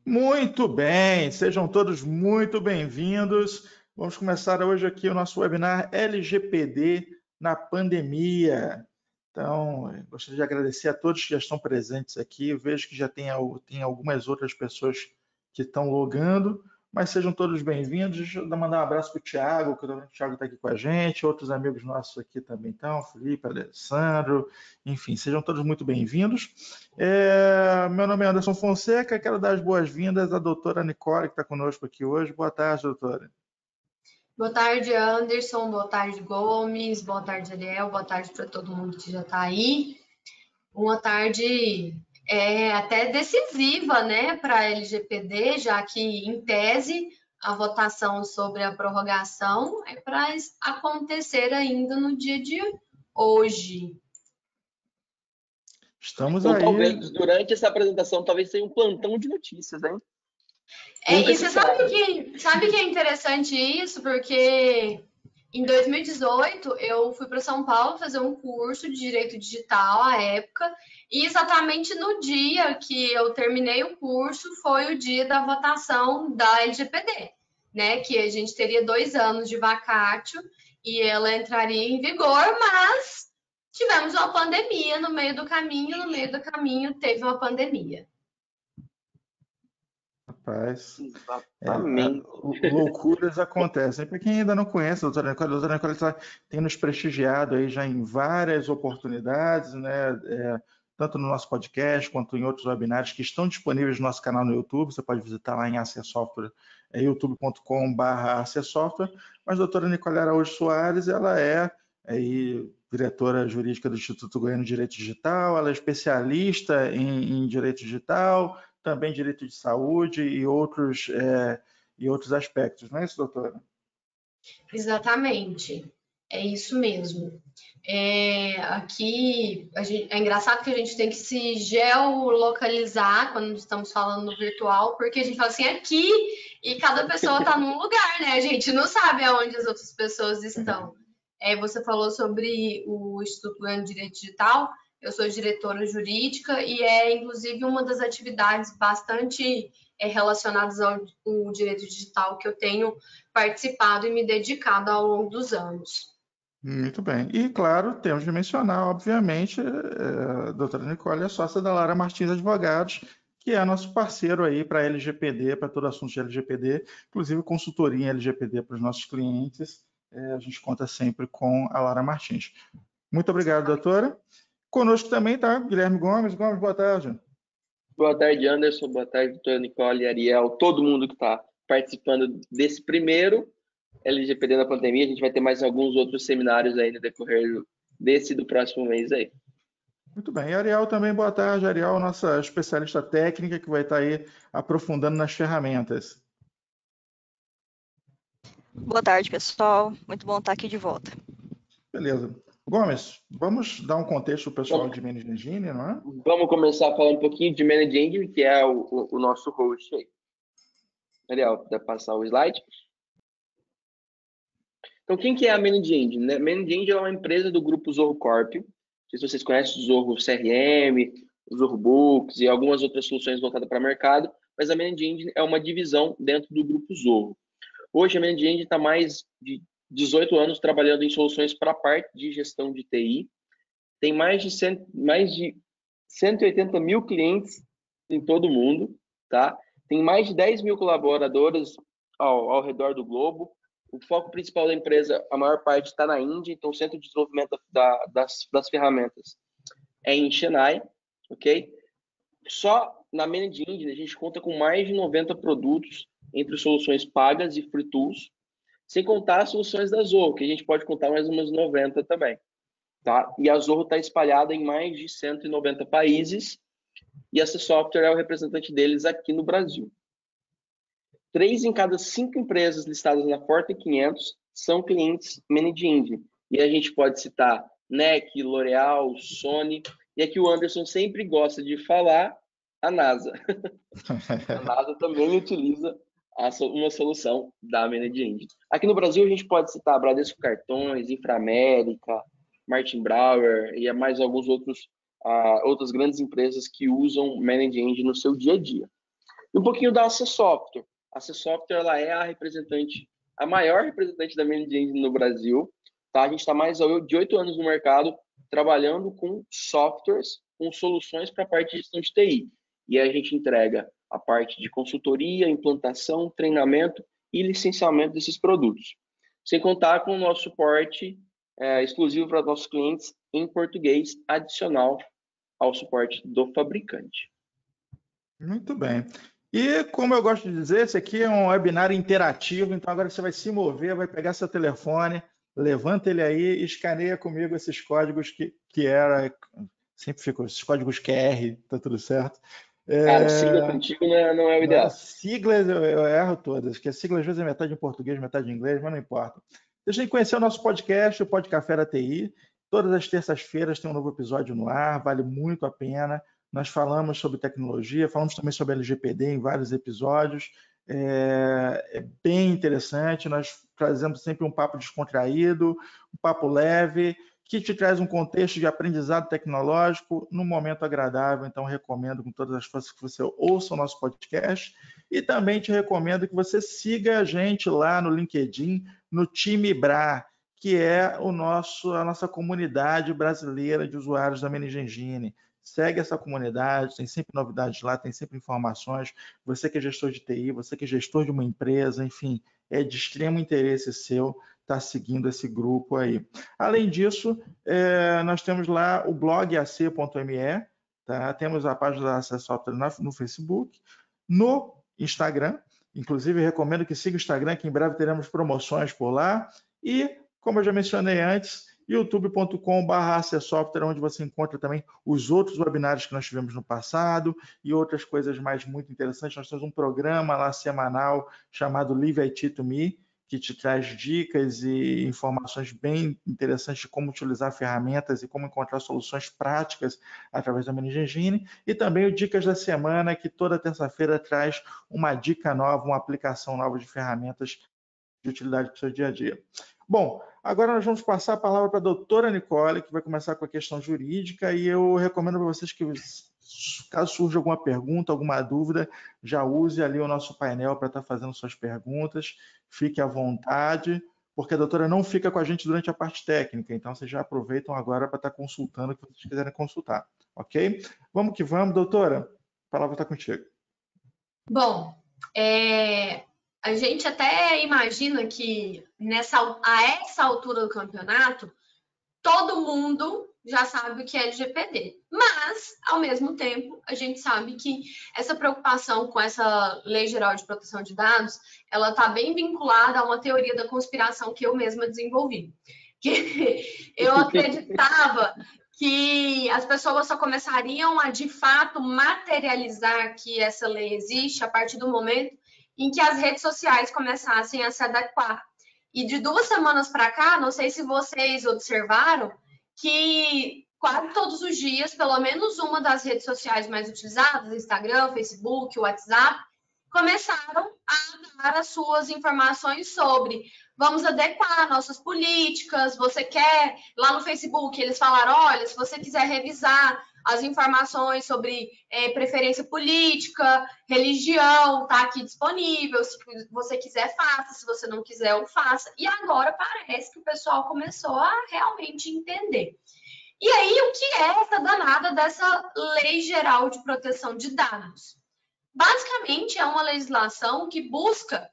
Muito bem, sejam todos muito bem-vindos. Vamos começar hoje aqui o nosso webinar LGPD na pandemia. Então, gostaria de agradecer a todos que já estão presentes aqui. Eu vejo que já tem algumas outras pessoas que estão logando, mas sejam todos bem-vindos. Deixa eu mandar um abraço para o Thiago, que o Thiago está aqui com a gente, outros amigos nossos aqui também estão, Felipe, Alessandro, enfim, sejam todos muito bem-vindos. Meu nome é Anderson Fonseca, quero dar as boas-vindas à doutora Nicole, que está conosco aqui hoje. Boa tarde, doutora. Boa tarde, Anderson. Boa tarde, Gomes. Boa tarde, Ariel. Boa tarde para todo mundo que já está aí. Uma tarde até decisiva, né, para a LGPD, já que, em tese, a votação sobre a prorrogação é para acontecer ainda no dia de hoje. Estamos então, aí. Talvez, durante essa apresentação, talvez tenha um plantão de notícias, hein? E você sabe que é interessante isso? Porque em 2018 eu fui para São Paulo fazer um curso de Direito Digital à época, e exatamente no dia que eu terminei o curso foi o dia da votação da LGPD, né? Que a gente teria 2 anos de vacátio e ela entraria em vigor, mas tivemos uma pandemia no meio do caminho teve uma pandemia. Rapaz, Exatamente. loucuras acontecem. Para quem ainda não conhece a doutora Nicole tem nos prestigiado aí já em várias oportunidades, né? Tanto no nosso podcast quanto em outros webinários que estão disponíveis no nosso canal no YouTube. Você pode visitar lá em AC Software, youtube.com/AC Software. Mas a doutora Nicole Araújo Soares, ela é aí diretora jurídica do Instituto Goiano de Direito Digital, ela é especialista em direito digital, também direito de saúde e outros aspectos, não é isso, doutora? Exatamente, é isso mesmo. Aqui é engraçado que a gente tem que se geolocalizar quando estamos falando no virtual, porque a gente fala assim aqui e cada pessoa está num lugar, né? A gente não sabe aonde as outras pessoas estão. Você falou sobre o Instituto Goiano de Direito Digital. Eu sou diretora jurídica e inclusive, uma das atividades bastante relacionadas ao direito digital que eu tenho participado e me dedicado ao longo dos anos. Muito bem. E, claro, temos de mencionar, obviamente, a doutora Nicole é sócia da Lara Martins Advogados, que é nosso parceiro aí para LGPD, para todo assunto de LGPD, inclusive consultoria em LGPD para os nossos clientes. A gente conta sempre com a Lara Martins. Muito obrigado, doutora. Conosco também está Guilherme Gomes. Gomes, boa tarde. Boa tarde, Anderson. Boa tarde, doutora Nicole, Ariel, todo mundo que está participando desse primeiro LGPD na pandemia. A gente vai ter mais alguns outros seminários aí no decorrer desse e do próximo mês aí. Muito bem. E Ariel também, boa tarde. Ariel, nossa especialista técnica que vai estar aí aprofundando nas ferramentas. Boa tarde, pessoal. Muito bom estar aqui de volta. Beleza. Gomes, vamos dar um contexto para o pessoal de Managed Engine, não é? Vamos começar falando um pouquinho de Managed Engine, que é o nosso host aí. Ariel, puder passar o slide. Então, quem que é a Managed Engine? Né? Managed Engine é uma empresa do grupo Zorro Corp. Não sei se vocês conhecem o Zorro CRM, o Zorro Books e algumas outras soluções voltadas para o mercado, mas a Managed Engine é uma divisão dentro do grupo Zorro. Hoje, a Managed Engine está mais de 18 anos trabalhando em soluções para a parte de gestão de TI. Tem mais de 180 mil clientes em todo o mundo, tá? Tem mais de 10 mil colaboradores ao redor do globo. O foco principal da empresa, a maior parte está na Índia, então o centro de desenvolvimento das ferramentas é em Chennai, ok? Só na Managed Engine a gente conta com mais de 90 produtos entre soluções pagas e free tools, sem contar as soluções da Zorro, que a gente pode contar mais umas 90 também. Tá? E a Zorro está espalhada em mais de 190 países e essa software é o representante deles aqui no Brasil. 3 em cada 5 empresas listadas na Fortune 500 são clientes Managed Engine. E a gente pode citar NEC, L'Oréal, Sony, e aqui o Anderson sempre gosta de falar a NASA. A NASA também utiliza uma solução da Managed Engine. Aqui no Brasil a gente pode citar Bradesco Cartões, Inframérica, Martin Brauer e mais alguns outras grandes empresas que usam Managed Engine no seu dia a dia. E um pouquinho da AC Software. A AC Software ela é a maior representante da Managed Engine no Brasil. Tá? A gente está mais de 8 anos no mercado trabalhando com softwares, com soluções para a parte de gestão de TI. E aí a gente entrega a parte de consultoria, implantação, treinamento e licenciamento desses produtos. Sem contar com o nosso suporte exclusivo para nossos clientes em português, adicional ao suporte do fabricante. Muito bem. E como eu gosto de dizer, esse aqui é um webinar interativo, então agora você vai se mover, vai pegar seu telefone, levanta ele aí e escaneia comigo esses códigos que era, sempre ficam esses códigos QR, tá tudo certo. Cara, sigla contigo não é o ideal. Siglas eu erro todas, que a sigla às vezes é metade em português, metade em inglês, mas não importa. Deixa eu conhecer o nosso podcast, o Podcafé da TI. Todas as terças-feiras tem um novo episódio no ar, vale muito a pena. Nós falamos sobre tecnologia, falamos também sobre LGPD em vários episódios. É bem interessante, nós trazemos sempre um papo descontraído, um papo leve, que te traz um contexto de aprendizado tecnológico num momento agradável. Então, recomendo com todas as forças que você ouça o nosso podcast e também te recomendo que você siga a gente lá no LinkedIn, no Time Bra, que é a nossa comunidade brasileira de usuários da Managed Engine. Segue essa comunidade, tem sempre novidades lá, tem sempre informações. Você que é gestor de TI, você que é gestor de uma empresa, enfim, é de extremo interesse seu estar seguindo esse grupo aí. Além disso, nós temos lá o blog ac.me, tá? Temos a página da AC Software no Facebook, no Instagram, inclusive recomendo que siga o Instagram, que em breve teremos promoções por lá, e, como eu já mencionei antes, youtube.com/acsoftware, onde você encontra também os outros webinários que nós tivemos no passado e outras coisas mais muito interessantes. Nós temos um programa lá semanal chamado Live IT to Me, que te traz dicas e informações bem interessantes de como utilizar ferramentas e como encontrar soluções práticas através da Managed Engine, e também o Dicas da Semana, que toda terça-feira traz uma dica nova, uma aplicação nova de ferramentas de utilidade para o seu dia a dia. Bom, agora nós vamos passar a palavra para a doutora Nicole, que vai começar com a questão jurídica, e eu recomendo para vocês que, caso surja alguma pergunta, alguma dúvida, já use ali o nosso painel para estar fazendo suas perguntas, fique à vontade, porque a doutora não fica com a gente durante a parte técnica, então vocês já aproveitam agora para estar consultando o que vocês quiserem consultar, ok? Vamos que vamos, doutora, a palavra está contigo. Bom, a gente até imagina que a essa altura do campeonato, todo mundo já sabe o que é LGPD. Mas, ao mesmo tempo, a gente sabe que essa preocupação com essa Lei Geral de Proteção de Dados, ela está bem vinculada a uma teoria da conspiração que eu mesma desenvolvi. Que eu acreditava que as pessoas só começariam a, de fato, materializar que essa lei existe a partir do momento em que as redes sociais começassem a se adequar. E de 2 semanas para cá, não sei se vocês observaram, que quase todos os dias, pelo menos uma das redes sociais mais utilizadas, Instagram, Facebook, WhatsApp, começaram a dar as suas informações sobre vamos adequar nossas políticas, você quer, lá no Facebook eles falaram, olha, se você quiser revisar as informações sobre preferência política, religião, tá aqui disponível, se você quiser, faça, se você não quiser, o faça. E agora parece que o pessoal começou a realmente entender. E aí, o que é essa danada dessa Lei Geral de Proteção de Dados? Basicamente, é uma legislação que busca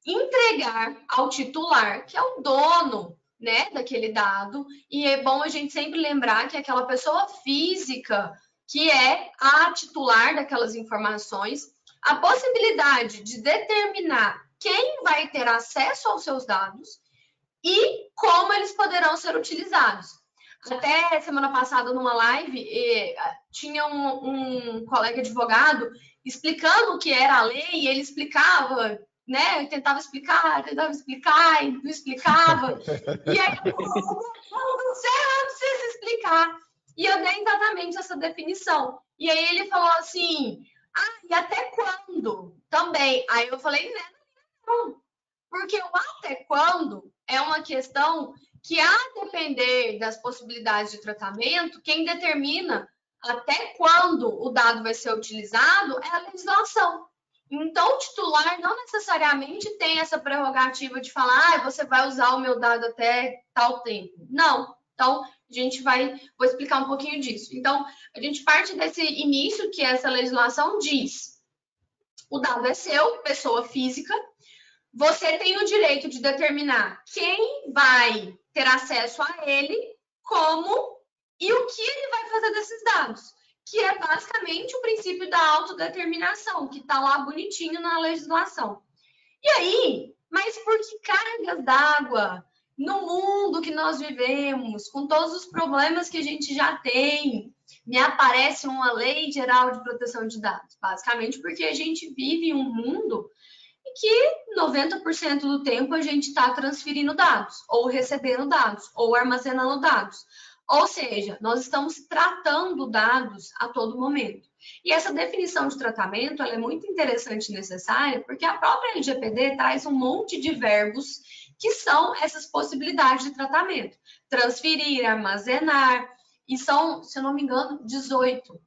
entregar ao titular, que é o dono, né, daquele dado, e é bom a gente sempre lembrar que aquela pessoa física que é a titular daquelas informações, a possibilidade de determinar quem vai ter acesso aos seus dados e como eles poderão ser utilizados. Até semana passada, numa live, tinha um colega advogado explicando o que era a lei, e ele explicava, né? Tentava explicar, e não explicava. E aí, você precisa explicar. E eu dei exatamente essa definição. E aí ele falou assim, e até quando? Também. Aí eu falei, né? Não. Porque o até quando é uma questão que, a depender das possibilidades de tratamento, quem determina até quando o dado vai ser utilizado é a legislação. Então, o titular não necessariamente tem essa prerrogativa de falar, você vai usar o meu dado até tal tempo. Não. Então, vou explicar um pouquinho disso. Então, a gente parte desse início que essa legislação diz. O dado é seu, pessoa física. Você tem o direito de determinar quem vai ter acesso a ele, como e o que ele vai fazer desses dados, que é basicamente o princípio da autodeterminação, que está lá bonitinho na legislação. E aí, mas por que cargas d'água no mundo que nós vivemos, com todos os problemas que a gente já tem, me aparece uma lei geral de proteção de dados? Basicamente porque a gente vive em um mundo em que 90% do tempo a gente está transferindo dados, ou recebendo dados, ou armazenando dados. Ou seja, nós estamos tratando dados a todo momento. E essa definição de tratamento ela é muito interessante e necessária, porque a própria LGPD traz um monte de verbos que são essas possibilidades de tratamento. Transferir, armazenar, e são, se eu não me engano, 18.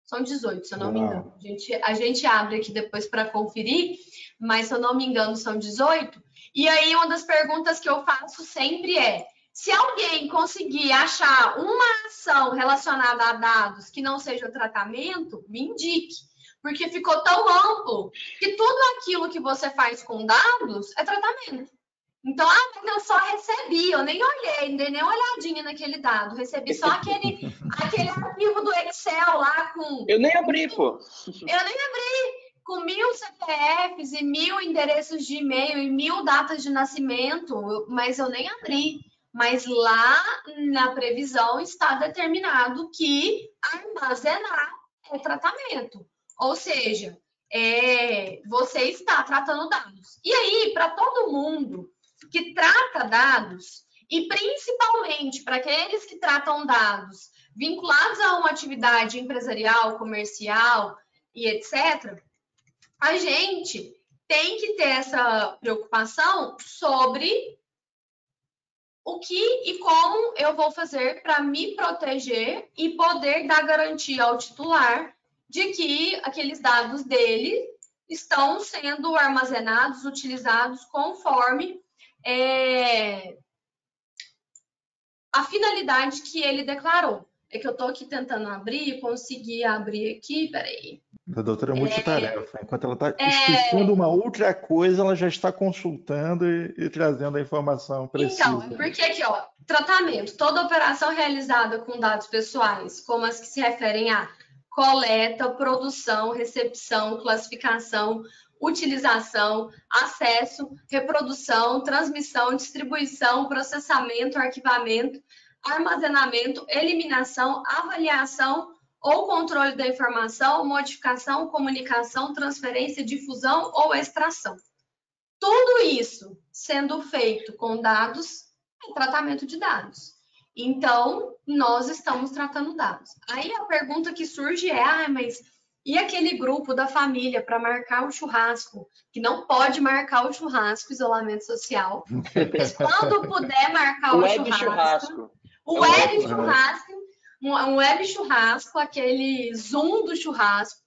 São 18, se eu não me engano. A gente abre aqui depois para conferir, mas se eu não me engano, são 18. E aí, uma das perguntas que eu faço sempre é: se alguém conseguir achar uma ação relacionada a dados que não seja tratamento, me indique. Porque ficou tão amplo que tudo aquilo que você faz com dados é tratamento. Então, mas eu só recebi, eu nem olhei, dei nem uma olhadinha naquele dado. Recebi só aquele arquivo do Excel lá com... Eu nem abri, pô. Eu nem abri. Com 1000 CPFs e 1000 endereços de e-mail e 1000 datas de nascimento, mas eu nem abri. Mas lá na previsão está determinado que armazenar é tratamento. Ou seja, você está tratando dados. E aí, para todo mundo que trata dados, e principalmente para aqueles que tratam dados vinculados a uma atividade empresarial, comercial e etc., a gente tem que ter essa preocupação sobre o que e como eu vou fazer para me proteger e poder dar garantia ao titular de que aqueles dados dele estão sendo armazenados, utilizados conforme a finalidade que ele declarou. É que eu estou aqui tentando abrir, consegui abrir aqui, peraí. A doutora é multitarefa. Enquanto ela está explicando uma outra coisa, ela já está consultando e trazendo a informação precisa. Então, porque aqui, ó, tratamento. Toda operação realizada com dados pessoais, como as que se referem a coleta, produção, recepção, classificação, utilização, acesso, reprodução, transmissão, distribuição, processamento, arquivamento, armazenamento, eliminação, avaliação ou controle da informação, modificação, comunicação, transferência, difusão ou extração. Tudo isso sendo feito com dados é tratamento de dados. Então, nós estamos tratando dados. Aí a pergunta que surge é, mas e aquele grupo da família para marcar o churrasco? Que não pode marcar o churrasco, isolamento social. Mas quando puder marcar o churrasco. O web churrasco, um web churrasco, aquele Zoom do churrasco.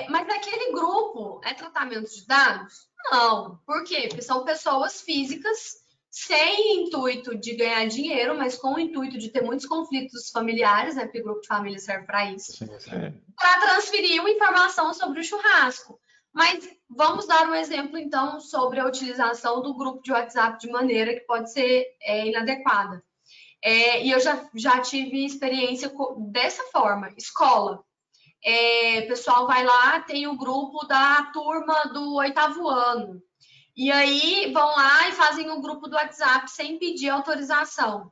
Mas aquele grupo é tratamento de dados? Não. Por quê? Porque são pessoas físicas sem intuito de ganhar dinheiro, mas com o intuito de ter muitos conflitos familiares, né? Porque o grupo de família serve para isso. Para transferir uma informação sobre o churrasco. Mas vamos dar um exemplo, então, sobre a utilização do grupo de WhatsApp de maneira que pode ser inadequada. E eu já tive experiência dessa forma. Escola. O pessoal vai lá, tem o grupo da turma do 8º ano. E aí vão lá e fazem o grupo do WhatsApp sem pedir autorização.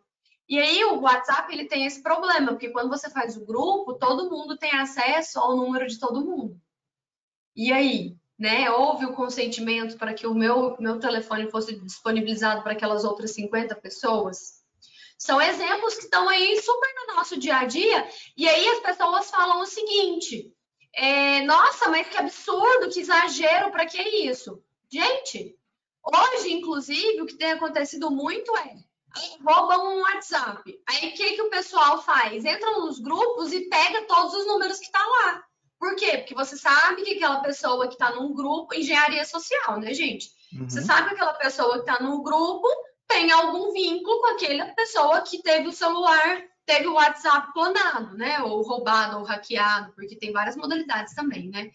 E aí o WhatsApp ele tem esse problema, porque quando você faz o grupo, todo mundo tem acesso ao número de todo mundo. E aí, né? Houve o consentimento para que o meu telefone fosse disponibilizado para aquelas outras 50 pessoas? São exemplos que estão aí super no nosso dia a dia, e aí as pessoas falam o seguinte, nossa, mas que absurdo, que exagero, para que isso? Gente, hoje, inclusive, o que tem acontecido muito roubam um WhatsApp. Aí o que o pessoal faz? Entra nos grupos e pega todos os números que estão lá. Por quê? Porque você sabe que aquela pessoa que está num grupo, engenharia social, né, gente? Você sabe que aquela pessoa que está num grupo tem algum vínculo com aquela pessoa que teve o celular, teve o WhatsApp clonado, né? Ou roubado, ou hackeado, porque tem várias modalidades também, né?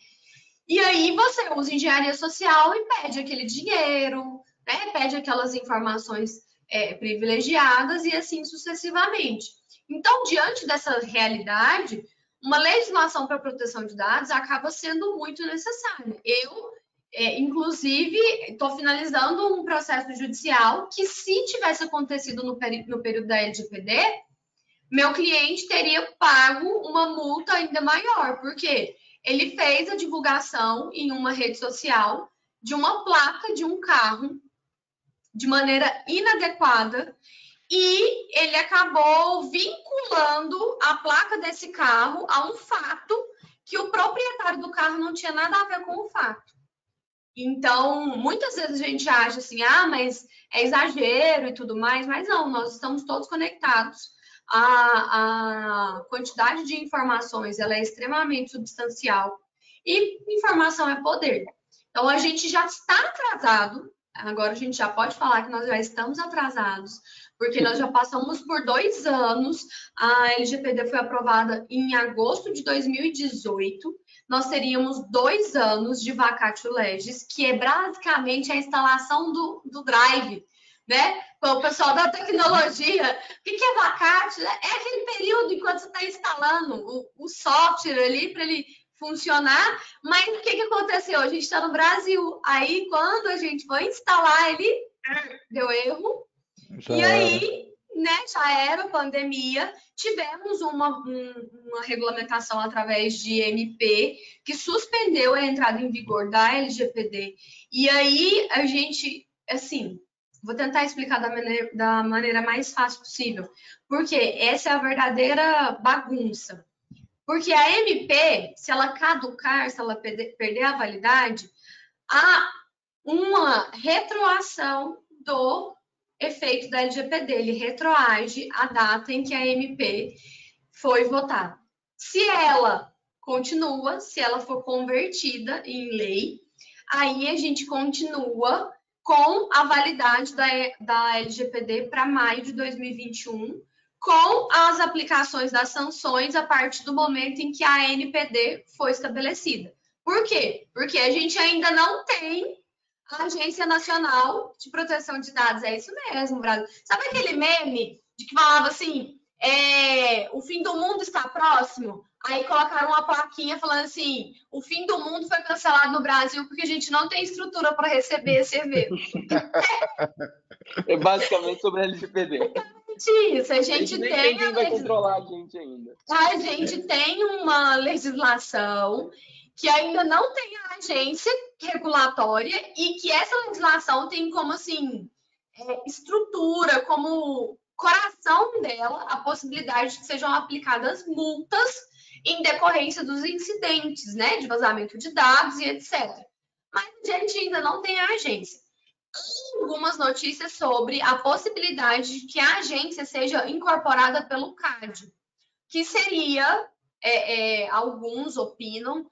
E aí você usa engenharia social e pede aquele dinheiro, né? Pede aquelas informações privilegiadas e assim sucessivamente. Então, diante dessa realidade, uma legislação para proteção de dados acaba sendo muito necessária. Eu, inclusive, estou finalizando um processo judicial que, se tivesse acontecido no período da LGPD, meu cliente teria pago uma multa ainda maior, porque ele fez a divulgação em uma rede social de uma placa de um carro de maneira inadequada e ele acabou vinculando a placa desse carro a um fato que o proprietário do carro não tinha nada a ver com o fato. Então, muitas vezes a gente acha assim, mas é exagero e tudo mais, mas não, nós estamos todos conectados. A quantidade de informações ela é extremamente substancial e informação é poder. Então, a gente já está atrasado, agora a gente já pode falar que nós já estamos atrasados, porque nós já passamos por 2 anos, a LGPD foi aprovada em agosto de 2018, nós teríamos 2 anos de vacatio legis, que é basicamente a instalação do Drive, né? O pessoal da tecnologia, o que é vacatio? É aquele período enquanto você está instalando o software ali para ele funcionar, mas o que aconteceu? A gente está no Brasil, aí quando a gente foi instalar ele, deu erro, e aí, né, já era pandemia, tivemos uma regulamentação através de MP que suspendeu a entrada em vigor da LGPD, e aí a gente, assim, vou tentar explicar da maneira mais fácil possível, porque essa é a verdadeira bagunça. Porque a MP, se ela caducar, se ela perder a validade, há uma retroação do efeito da LGPD. Ele retroage a data em que a MP foi votada. Se ela continua, se ela for convertida em lei, aí a gente continua com a validade da LGPD para maio de 2021, com as aplicações das sanções a partir do momento em que a ANPD foi estabelecida. Por quê? Porque a gente ainda não tem a Agência Nacional de Proteção de Dados. É isso mesmo, Brasil. Sabe aquele meme de que falava assim, o fim do mundo está próximo? Aí colocaram uma plaquinha falando assim, o fim do mundo foi cancelado no Brasil porque a gente não tem estrutura para receber esse evento. É basicamente sobre a LGPD. Isso, a gente tem quem vai controlar a gente ainda. A gente tem uma legislação que ainda não tem a agência regulatória e que essa legislação tem como, assim, estrutura, como coração dela, a possibilidade de que sejam aplicadas multas em decorrência dos incidentes, né, de vazamento de dados e etc. Mas a gente ainda não tem a agência. Algumas notícias sobre a possibilidade de que a agência seja incorporada pelo CAD, que seria, alguns opinam,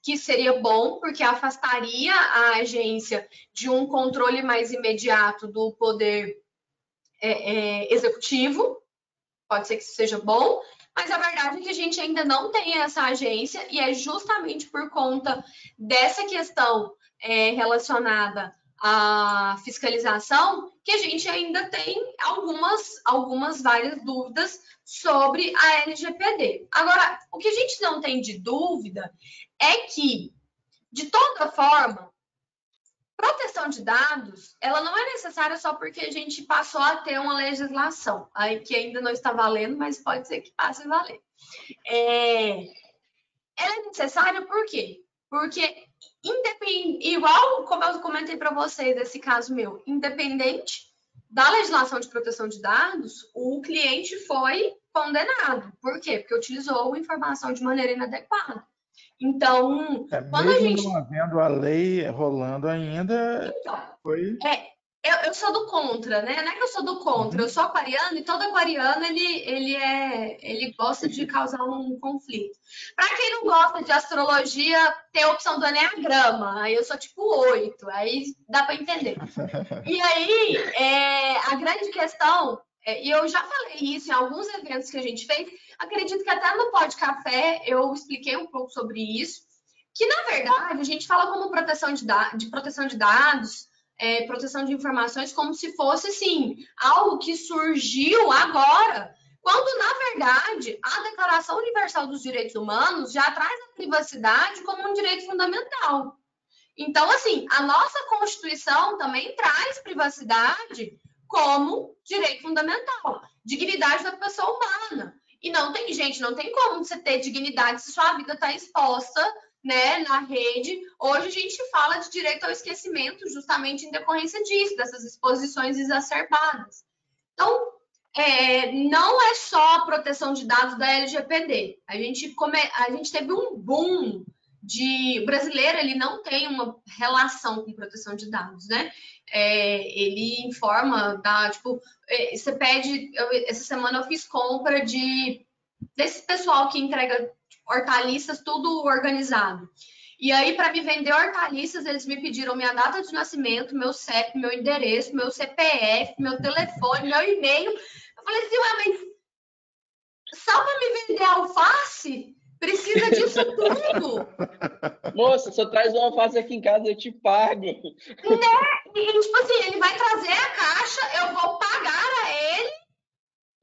que seria bom, porque afastaria a agência de um controle mais imediato do poder executivo, pode ser que isso seja bom, mas a verdade é que a gente ainda não tem essa agência e é justamente por conta dessa questão relacionada à fiscalização que a gente ainda tem algumas várias dúvidas sobre a LGPD. Agora, o que a gente não tem de dúvida é que, de toda forma, proteção de dados, ela não é necessária só porque a gente passou a ter uma legislação, aí que ainda não está valendo, mas pode ser que passe a valer. Ela é necessária por quê? Porque, igual como eu comentei para vocês desse caso meu, independente da legislação de proteção de dados, o cliente foi condenado. Por quê? Porque utilizou informação de maneira inadequada. Então, quando mesmo a gente... não havendo a lei rolando ainda, então, foi... Eu sou do contra, né? Não é que eu sou do contra, eu sou aquariano e todo aquariano ele gosta de causar um conflito. Para quem não gosta de astrologia, tem a opção do enneagrama. Aí eu sou tipo 8, aí dá para entender. E aí, a grande questão, e eu já falei isso em alguns eventos que a gente fez, acredito que até no Pod Café eu expliquei um pouco sobre isso, que na verdade a gente fala como proteção de proteção de dados, proteção de informações, como se fosse assim, algo que surgiu agora, quando na verdade a Declaração Universal dos Direitos Humanos já traz a privacidade como um direito fundamental. Então, assim, a nossa Constituição também traz privacidade como direito fundamental, dignidade da pessoa humana. E não tem, gente, não tem como você ter dignidade se sua vida está exposta, né, na rede. Hoje a gente fala de direito ao esquecimento justamente em decorrência disso, dessas exposições exacerbadas. Então, não é só a proteção de dados da LGPD. A gente teve um boom o brasileiro, ele não tem uma relação com proteção de dados, né? Ele informa, você pede. Essa semana eu fiz compra desse pessoal que entrega hortaliças, tudo organizado. E aí, para me vender hortaliças, eles me pediram minha data de nascimento, meu CEP, meu endereço, meu CPF, meu telefone, meu e-mail. Eu falei assim, ué, mas só para me vender alface? Precisa disso tudo. Moça, só traz uma alface aqui em casa, eu te pago. Né? E, tipo assim, ele vai trazer a caixa, eu vou pagar a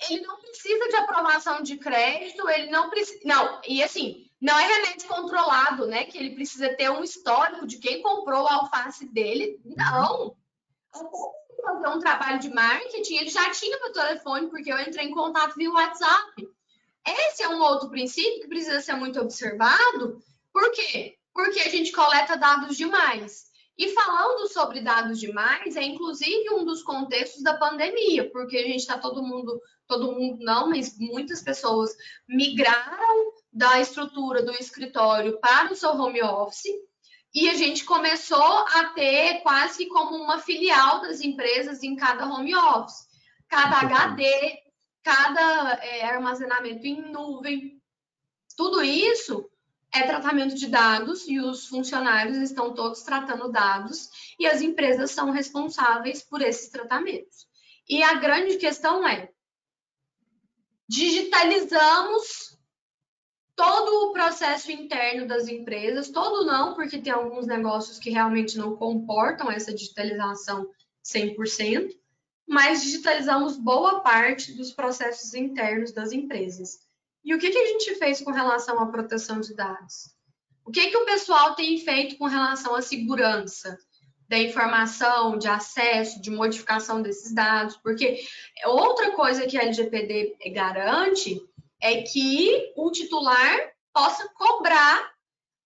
ele não precisa de aprovação de crédito, ele não precisa... Não, e assim, não é remédio controlado, né? Que ele precisa ter um histórico de quem comprou a alface dele. Não. Fazer um trabalho de marketing, ele já tinha meu telefone, porque eu entrei em contato via WhatsApp. Esse é um outro princípio que precisa ser muito observado. Por quê? Porque a gente coleta dados demais. E falando sobre dados demais, é inclusive um dos contextos da pandemia, porque a gente está todo mundo não, mas muitas pessoas migraram da estrutura do escritório para o seu home office, e a gente começou a ter quase que como uma filial das empresas em cada home office. Cada HD, cada armazenamento em nuvem, tudo isso é tratamento de dados e os funcionários estão todos tratando dados e as empresas são responsáveis por esses tratamentos. E a grande questão é, digitalizamos todo o processo interno das empresas, todo não, porque tem alguns negócios que realmente não comportam essa digitalização 100%, mas digitalizamos boa parte dos processos internos das empresas. E o que a gente fez com relação à proteção de dados? O que o pessoal tem feito com relação à segurança da informação, de acesso, de modificação desses dados? Porque outra coisa que a LGPD garante é que o titular possa cobrar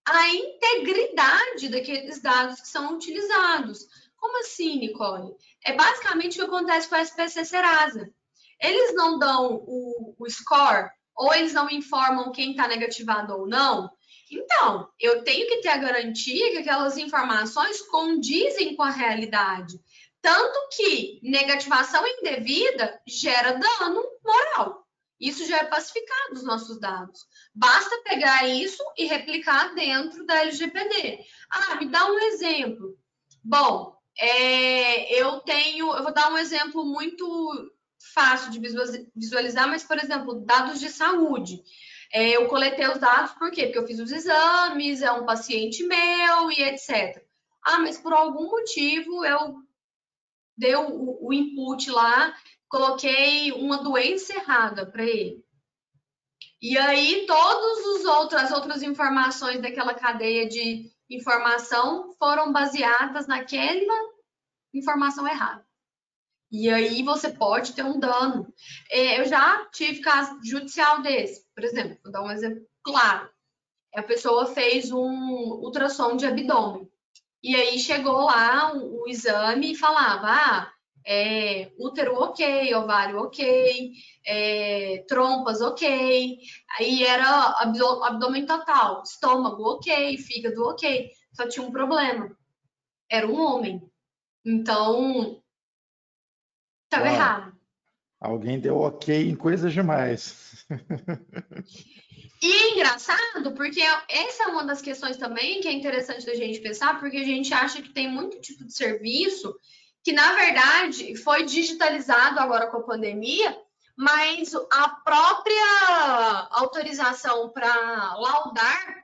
a integridade daqueles dados que são utilizados. Como assim, Nicole? É basicamente o que acontece com a SPC Serasa. Eles não dão o score, ou eles não informam quem está negativado ou não. Então, eu tenho que ter a garantia que aquelas informações condizem com a realidade. Tanto que negativação indevida gera dano moral. Isso já é pacificado nos nossos dados. Basta pegar isso e replicar dentro da LGPD. Ah, me dá um exemplo. Bom, eu vou dar um exemplo muito fácil de visualizar, mas, por exemplo, dados de saúde. Eu coletei os dados, por quê? Porque eu fiz os exames, é um paciente meu e etc. Ah, mas por algum motivo eu dei o input lá, coloquei uma doença errada para ele. E aí, as outras informações daquela cadeia de informação foram baseadas naquela informação errada. E aí você pode ter um dano. Eu já tive caso judicial desse. Por exemplo, vou dar um exemplo claro. A pessoa fez um ultrassom de abdômen. E aí chegou lá o exame e falava, útero ok, ovário ok, trompas ok. Aí era abdômen total, estômago ok, fígado ok. Só tinha um problema. Era um homem. Então, Estava errado. Alguém deu ok em coisas demais. E é engraçado, porque essa é uma das questões também que é interessante da gente pensar, porque a gente acha que tem muito tipo de serviço que, na verdade, foi digitalizado agora com a pandemia, mas a própria autorização para laudar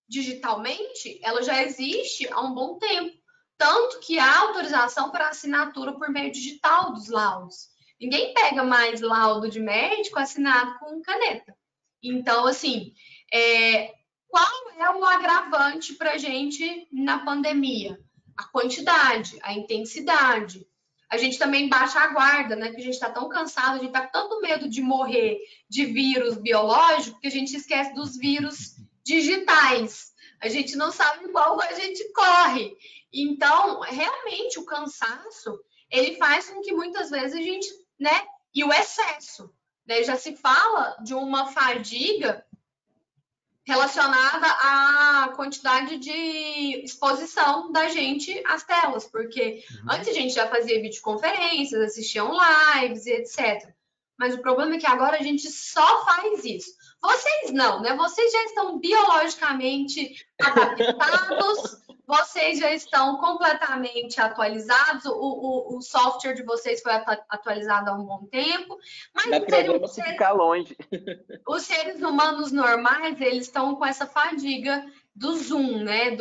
digitalmente, ela já existe há um bom tempo. Tanto que há autorização para assinatura por meio digital dos laudos. Ninguém pega mais laudo de médico assinado com caneta. Então, assim, qual é o agravante para a gente na pandemia? A quantidade, a intensidade. A gente também baixa a guarda, né? Porque a gente está tão cansado, a gente está com tanto medo de morrer de vírus biológico que a gente esquece dos vírus digitais. A gente não sabe qual a gente corre. Então, realmente, o cansaço, ele faz com que muitas vezes a gente, né? E o excesso, né? Já se fala de uma fadiga relacionada à quantidade de exposição da gente às telas, porque antes a gente já fazia videoconferências, assistia lives e etc. Mas o problema é que agora a gente só faz isso. Vocês não, né? Vocês já estão biologicamente adaptados, vocês já estão completamente atualizados, o software de vocês foi atualizado há um bom tempo. Mas não é problema se ficar longe. Os seres humanos normais, eles estão com essa fadiga do Zoom, né?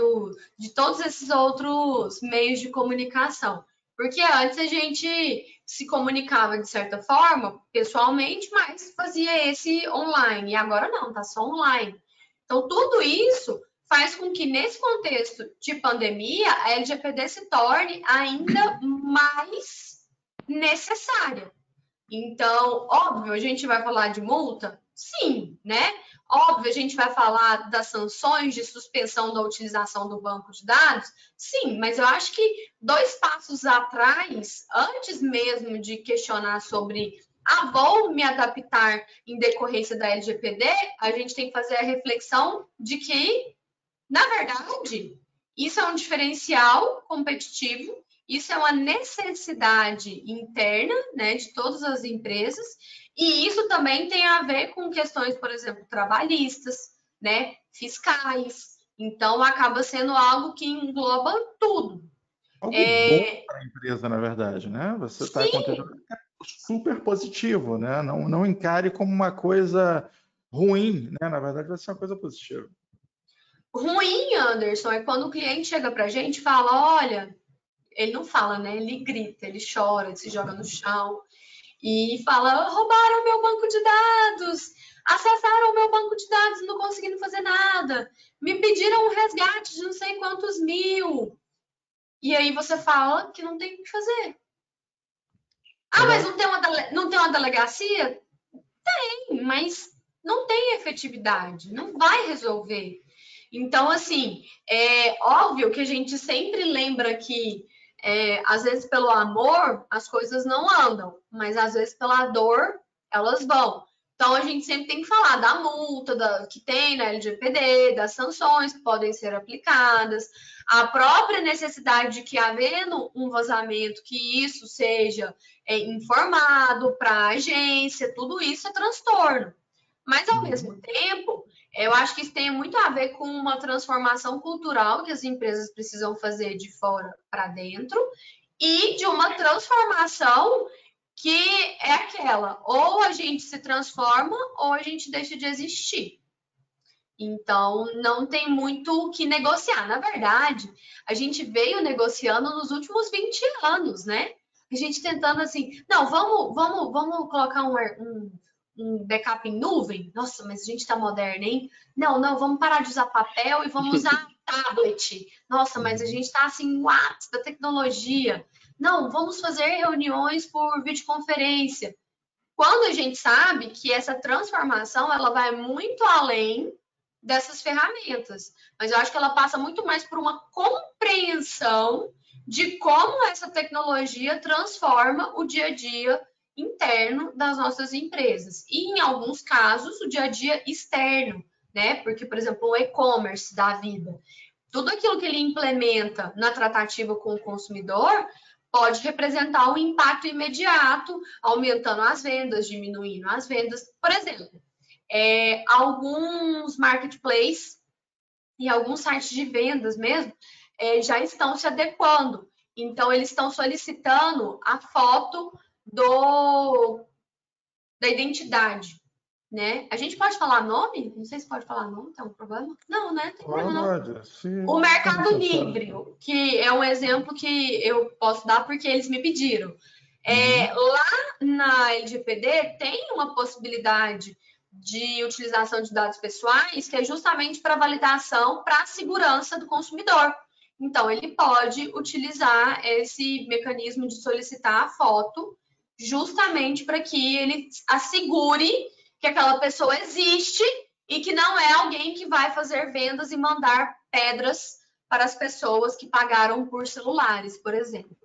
De todos esses outros meios de comunicação. Porque antes a gente se comunicava de certa forma, pessoalmente, mas fazia esse online. E agora não, tá só online. Então, tudo isso faz com que, nesse contexto de pandemia, a LGPD se torne ainda mais necessária. Então, óbvio, a gente vai falar de multa? Sim, né? Óbvio, a gente vai falar das sanções de suspensão da utilização do banco de dados? Sim, mas eu acho que 2 passos atrás, antes mesmo de questionar sobre vou me adaptar em decorrência da LGPD, a gente tem que fazer a reflexão de que, na verdade, isso é um diferencial competitivo, isso é uma necessidade interna, né, de todas as empresas, e isso também tem a ver com questões, por exemplo, trabalhistas, né, fiscais. Então, acaba sendo algo que engloba tudo. Algo bom para a empresa, na verdade, né? Você está contribuindo super positivo, né? Não encare como uma coisa ruim, né? Na verdade, vai ser uma coisa positiva. Ruim, Anderson, é quando o cliente chega para a gente e fala, olha, ele não fala, né? Ele grita, ele chora, ele se joga no chão e fala, roubaram meu banco de dados, acessaram o meu banco de dados, não conseguindo fazer nada, me pediram um resgate de não sei quantos mil. E aí você fala que não tem o que fazer. Mas não tem uma delegacia? Tem, mas não tem efetividade, não vai resolver. Então, assim, é óbvio que a gente sempre lembra que, às vezes, pelo amor, as coisas não andam, mas às vezes, pela dor, elas vão. Então, a gente sempre tem que falar da multa que tem na LGPD, das sanções que podem ser aplicadas, a própria necessidade de que, havendo um vazamento, que isso seja informado para a agência, tudo isso é transtorno. Mas, ao mesmo tempo, eu acho que isso tem muito a ver com uma transformação cultural que as empresas precisam fazer de fora para dentro e de uma transformação que é aquela, ou a gente se transforma ou a gente deixa de existir. Então, não tem muito o que negociar. Na verdade, a gente veio negociando nos últimos 20 anos, né? A gente tentando assim, não, vamos colocar um backup em nuvem? Nossa, mas a gente tá moderno, hein? Não, vamos parar de usar papel e vamos usar tablet. Nossa, mas a gente tá assim, o ápice da tecnologia. Não, vamos fazer reuniões por videoconferência. Quando a gente sabe que essa transformação, ela vai muito além dessas ferramentas. Mas eu acho que ela passa muito mais por uma compreensão de como essa tecnologia transforma o dia a dia interno das nossas empresas. E, em alguns casos, o dia a dia externo, né? Porque, por exemplo, o e-commerce da vida, tudo aquilo que ele implementa na tratativa com o consumidor pode representar um impacto imediato, aumentando as vendas, diminuindo as vendas. Por exemplo, alguns marketplaces e alguns sites de vendas mesmo já estão se adequando. Então, eles estão solicitando a foto da identidade, né? A gente pode falar nome? Não sei se pode falar nome, tem um problema? Não, né? Tem problema não. O Mercado Livre, que é um exemplo que eu posso dar porque eles me pediram. Lá na LGPD tem uma possibilidade de utilização de dados pessoais que é justamente para validação para a segurança do consumidor. Então, ele pode utilizar esse mecanismo de solicitar a foto justamente para que ele assegure que aquela pessoa existe e que não é alguém que vai fazer vendas e mandar pedras para as pessoas que pagaram por celulares, por exemplo.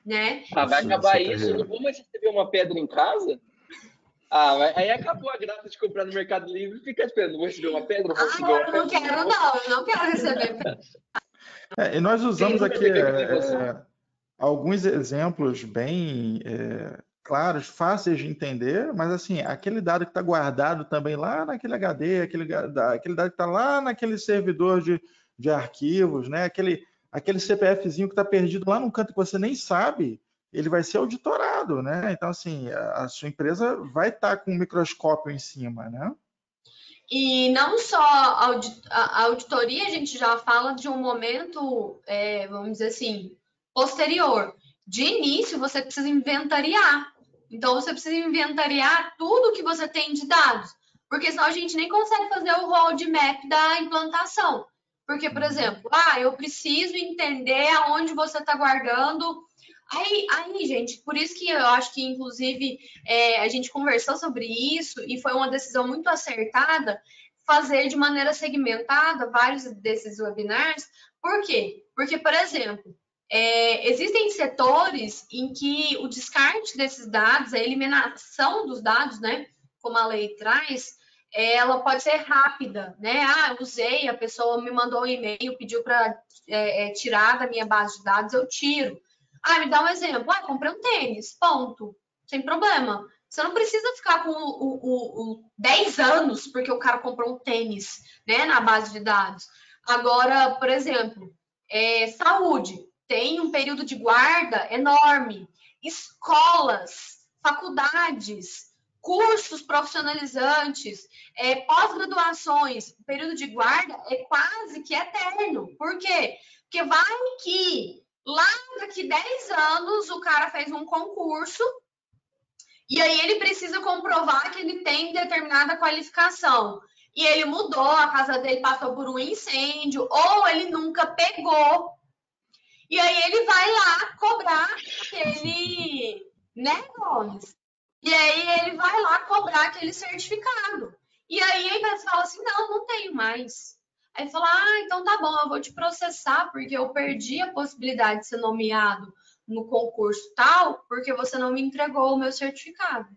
Né? Vai acabar isso, não vou mais receber uma pedra em casa? Aí acabou a graça de comprar no Mercado Livre e fica esperando, vou receber uma pedra? Eu não quero receber pedra. E nós usamos aqui alguns exemplos bem claros, fáceis de entender, mas assim, aquele dado que está guardado também lá naquele HD, aquele dado que está lá naquele servidor de arquivos, né? Aquele CPFzinho que está perdido lá num canto que você nem sabe, ele vai ser auditorado, né? Então, assim, a sua empresa vai estar com um microscópio em cima, né? E não só a auditoria, a gente já fala de um momento, vamos dizer assim, posterior. De início, você precisa inventariar. Então, você precisa inventariar tudo que você tem de dados. Porque senão a gente nem consegue fazer o roadmap da implantação. Porque, por exemplo, eu preciso entender aonde você está guardando. Aí, gente, por isso que eu acho que, inclusive, a gente conversou sobre isso e foi uma decisão muito acertada fazer de maneira segmentada vários desses webinars. Por quê? Porque, por exemplo, existem setores em que o descarte desses dados, a eliminação dos dados, né, como a lei traz, ela pode ser rápida, né? Eu usei, a pessoa me mandou um e-mail, pediu para tirar da minha base de dados, eu tiro. Me dá um exemplo. Comprei um tênis, ponto. Sem problema. Você não precisa ficar com 10 anos porque o cara comprou um tênis, né, na base de dados. Agora, por exemplo, saúde. Tem um período de guarda enorme. Escolas, faculdades, cursos profissionalizantes, pós-graduações. O período de guarda é quase que eterno. Por quê? Porque vai que lá daqui 10 anos o cara fez um concurso e aí ele precisa comprovar que ele tem determinada qualificação. E ele mudou, a casa dele passou por um incêndio, ou ele nunca pegou. E aí ele vai lá cobrar aquele, né, Gomes? E aí ele vai lá cobrar aquele certificado. E aí a empresa fala assim, não tenho mais. Aí fala, então tá bom, eu vou te processar porque eu perdi a possibilidade de ser nomeado no concurso tal, porque você não me entregou o meu certificado.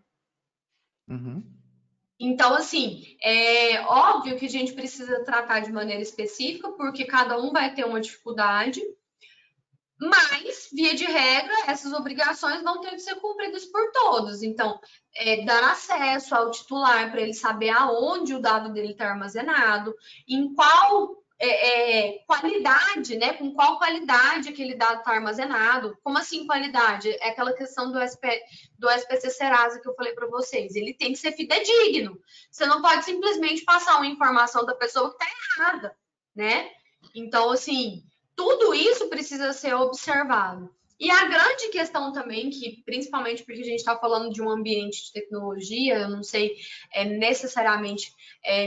Então, assim, é óbvio que a gente precisa tratar de maneira específica, porque cada um vai ter uma dificuldade, mas, via de regra, essas obrigações vão ter que ser cumpridas por todos. Então, dar acesso ao titular para ele saber aonde o dado dele está armazenado, em qual qualidade, né? Com qual qualidade aquele dado está armazenado. Como assim qualidade? É aquela questão do SPC Serasa que eu falei para vocês. Ele tem que ser fidedigno. Você não pode simplesmente passar uma informação da pessoa que está errada, né? Então, assim, tudo isso precisa ser observado. E a grande questão também, que principalmente porque a gente está falando de um ambiente de tecnologia, eu não sei necessariamente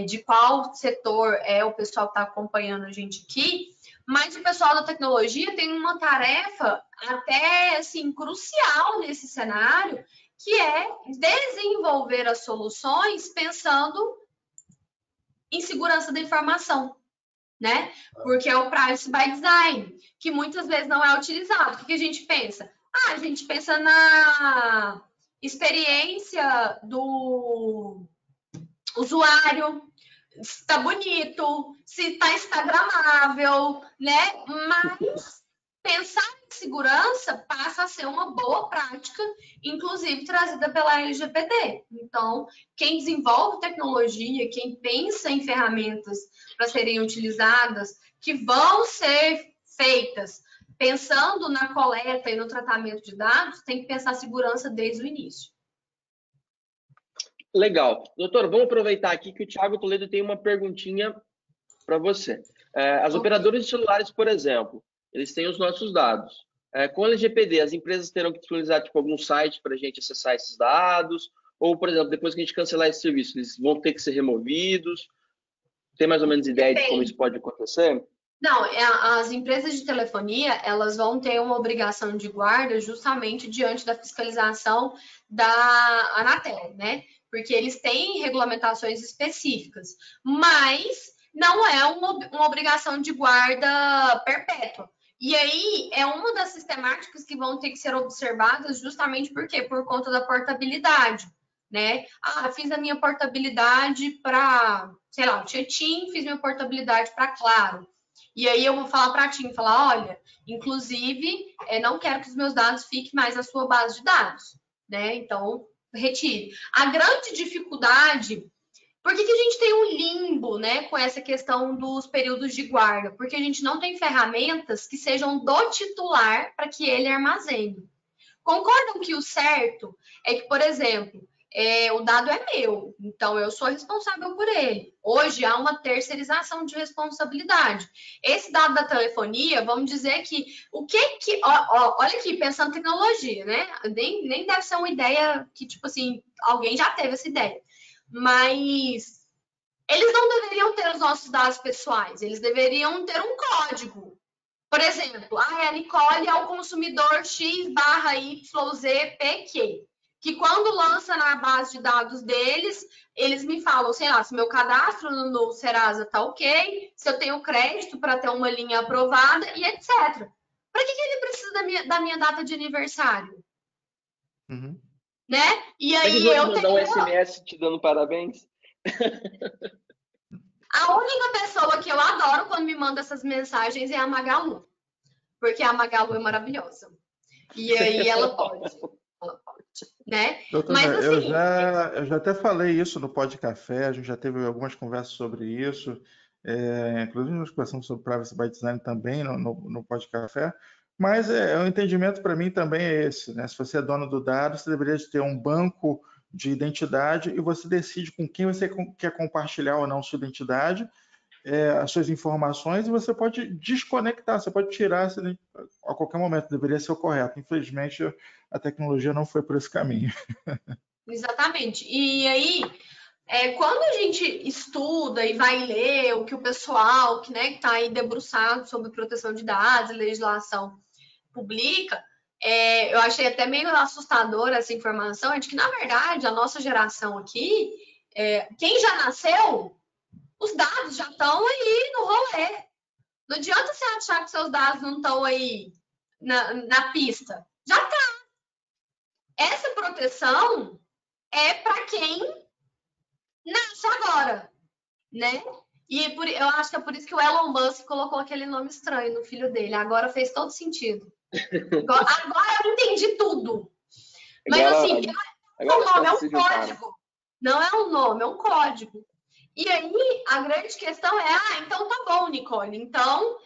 de qual setor é o pessoal que está acompanhando a gente aqui, mas o pessoal da tecnologia tem uma tarefa até assim crucial nesse cenário, que é desenvolver as soluções pensando em segurança da informação, né? Porque é o privacy by design, que muitas vezes não é utilizado. O que a gente pensa? A gente pensa na experiência do usuário, se está bonito, se está instagramável, né? Mas pensar em segurança passa a ser uma boa prática, inclusive trazida pela LGPD. Então, quem desenvolve tecnologia, quem pensa em ferramentas para serem utilizadas, que vão ser feitas pensando na coleta e no tratamento de dados, tem que pensar segurança desde o início. Legal. Doutor, vamos aproveitar aqui que o Thiago Toledo tem uma perguntinha para você. As operadoras de celulares, por exemplo, eles têm os nossos dados. Com a LGPD, as empresas terão que disponibilizar tipo, algum site para a gente acessar esses dados? Ou, por exemplo, depois que a gente cancelar esse serviço, eles vão ter que ser removidos? Tem mais ou menos ideia de como isso pode acontecer? Não, as empresas de telefonia, elas vão ter uma obrigação de guarda justamente diante da fiscalização da Anatel, né? Porque eles têm regulamentações específicas, mas não é uma obrigação de guarda perpétua. E aí, é uma das sistemáticas que vão ter que ser observadas justamente por quê? Por conta da portabilidade, né? Ah, fiz a minha portabilidade para, sei lá, o Tietin, fiz minha portabilidade para Claro. E aí eu vou falar para a TIM, falar, olha, inclusive, não quero que os meus dados fiquem mais na sua base de dados, né? Então, retire. A grande dificuldade, por que a gente tem um limbo, né, com essa questão dos períodos de guarda? Porque a gente não tem ferramentas que sejam do titular para que ele armazene. Concordam que o certo é que, por exemplo, o dado é meu, então eu sou responsável por ele. Hoje há uma terceirização de responsabilidade. Esse dado da telefonia, vamos dizer que olha aqui, pensando em tecnologia, né? Nem deve ser uma ideia que, tipo assim, alguém já teve essa ideia. Mas eles não deveriam ter os nossos dados pessoais, eles deveriam ter um código. Por exemplo, a Nicole é o consumidor X/YZPQ, que quando lança na base de dados deles, eles me falam, sei lá, se meu cadastro no Serasa está ok, se eu tenho crédito para ter uma linha aprovada e etc. Para que ele precisa da minha data de aniversário? Uhum. Né? E aí eu mandar um SMS te dando parabéns? A única pessoa que eu adoro quando me manda essas mensagens é a Magalu. Porque a Magalu é maravilhosa. E aí ela pode. Né? Doutora, mas assim, eu já até falei isso no Pod Café, a gente já teve algumas conversas sobre isso, inclusive nós conversamos sobre Privacy by Design também no Pod Café, mas o entendimento para mim também é esse, né? Se você é dono do dado, você deveria ter um banco de identidade e você decide com quem você quer compartilhar ou não sua identidade, as suas informações, e você pode desconectar, você pode tirar a qualquer momento, deveria ser o correto. Infelizmente, a tecnologia não foi por esse caminho. Exatamente. E aí, quando a gente estuda e vai ler o que o pessoal que está aí debruçado sobre proteção de dados e legislação publica, eu achei até meio assustadora essa informação, de que, na verdade, a nossa geração aqui, quem já nasceu, os dados já estão aí no rolê. Não adianta você achar que seus dados não estão aí na pista. Já está. Essa proteção é para quem nasce agora, né? E eu acho que é por isso que o Elon Musk colocou aquele nome estranho no filho dele. Agora fez todo sentido. Agora eu entendi tudo. Mas assim, não é um nome, é um código. Não é um nome, é um código. E aí, a grande questão é, então tá bom, Nicole. Então,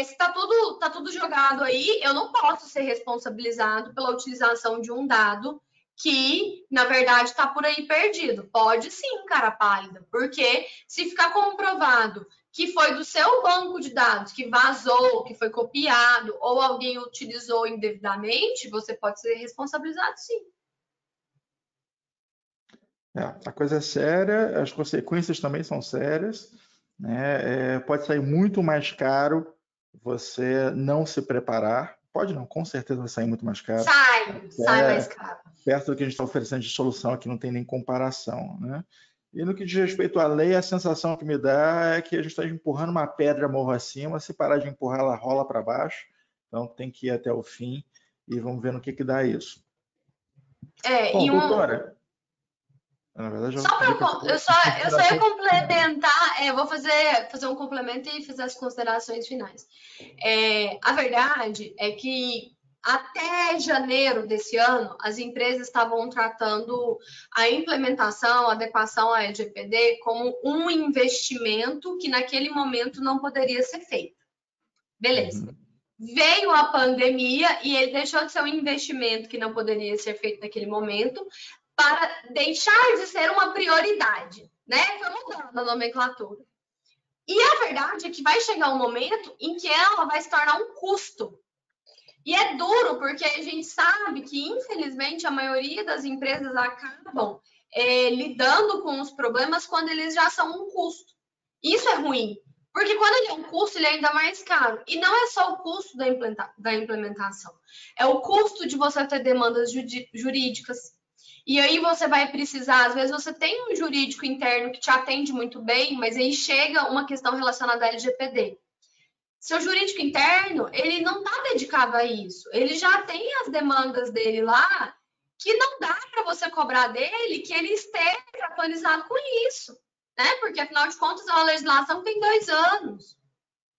se tá tudo jogado aí, eu não posso ser responsabilizado pela utilização de um dado que, na verdade, está por aí perdido. Pode sim, cara pálida, porque se ficar comprovado que foi do seu banco de dados, que vazou, que foi copiado, ou alguém utilizou indevidamente, você pode ser responsabilizado sim. A coisa é séria, as consequências também são sérias, né? Pode sair muito mais caro você não se preparar. Pode não, com certeza vai sair muito mais caro. Sai mais caro. Perto do que a gente está oferecendo de solução aqui, não tem nem comparação, né? E no que diz respeito à lei, a sensação que me dá é que a gente está empurrando uma pedra morro acima, se parar de empurrar, ela rola para baixo. Então tem que ir até o fim e vamos ver no que dá isso. Bom, doutora... Na verdade, Só para eu só ia complementar, vou fazer um complemento e fazer as considerações finais. A verdade é que até janeiro desse ano, as empresas estavam tratando a implementação, a adequação à LGPD como um investimento que naquele momento não poderia ser feito. Beleza. Veio a pandemia e ele deixou de ser um investimento que não poderia ser feito naquele momento para deixar de ser uma prioridade, né? Foi mudando a nomenclatura. E a verdade é que vai chegar um momento em que ela vai se tornar um custo. E é duro, porque a gente sabe que, infelizmente, a maioria das empresas acabam lidando com os problemas quando eles já são um custo. Isso é ruim, porque quando ele é um custo, ele é ainda mais caro. E não é só o custo da implementação, é o custo de você ter demandas jurídicas. E aí você vai precisar, às vezes você tem um jurídico interno que te atende muito bem, mas aí chega uma questão relacionada à LGPD. Seu jurídico interno, ele não está dedicado a isso. Ele já tem as demandas dele lá, que não dá para você cobrar dele que ele esteja atualizado com isso, né? Porque, afinal de contas, a legislação tem 2 anos.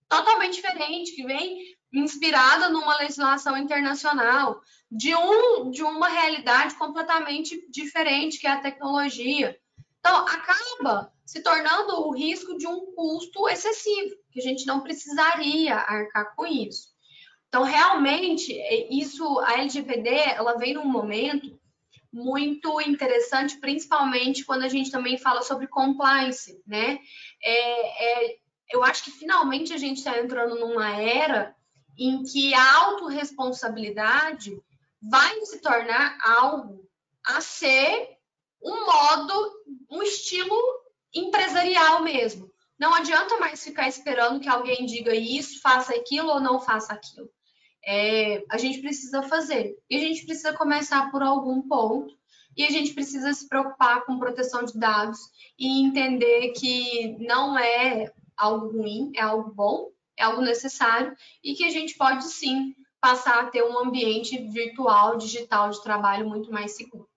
Totalmente diferente, que vem inspirada numa legislação internacional, de uma realidade completamente diferente, que é a tecnologia. Então, acaba se tornando o risco de um custo excessivo, que a gente não precisaria arcar com isso. Então, realmente, a LGPD, ela vem num momento muito interessante, principalmente quando a gente também fala sobre compliance, né? Eu acho que finalmente a gente está entrando numa era em que a autorresponsabilidade vai se tornar algo a ser um estilo empresarial mesmo. Não adianta mais ficar esperando que alguém diga isso, faça aquilo ou não faça aquilo. A gente precisa fazer. E a gente precisa começar por algum ponto. E a gente precisa se preocupar com proteção de dados e entender que não é algo ruim, é algo bom, é algo necessário e que a gente pode sim passar a ter um ambiente virtual, digital de trabalho muito mais seguro.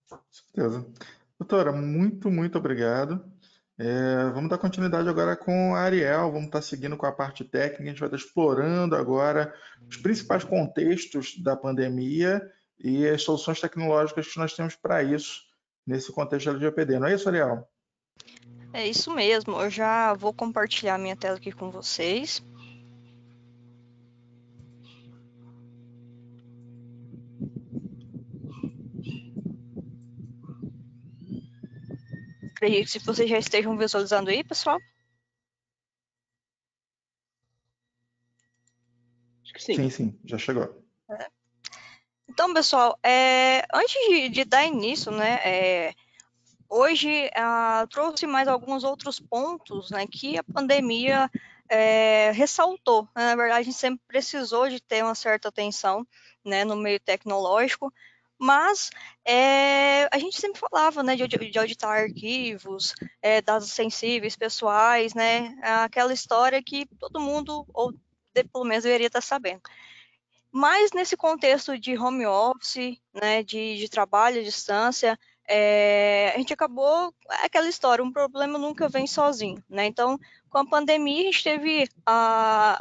Com certeza. Doutora, muito obrigado. Vamos dar continuidade agora com a Ariel, vamos estar seguindo com a parte técnica, a gente vai estar explorando agora os principais contextos da pandemia e as soluções tecnológicas que nós temos para isso, nesse contexto da LGPD. Não é isso, Ariel? É isso mesmo, eu já vou compartilhar minha tela aqui com vocês. Acredito que vocês já estejam visualizando aí, pessoal. Acho que sim. Sim, já chegou. Então, pessoal, antes de dar início, né, hoje trouxe mais alguns outros pontos, né, que a pandemia ressaltou. Na verdade, a gente sempre precisou de ter uma certa atenção, né, no meio tecnológico, mas a gente sempre falava, né, de auditar arquivos, dados sensíveis, pessoais, né, aquela história que todo mundo, ou pelo menos deveria estar sabendo. Mas nesse contexto de home office, né, de trabalho à distância, a gente acabou aquela história, um problema nunca vem sozinho, né? Então, com a pandemia, a gente teve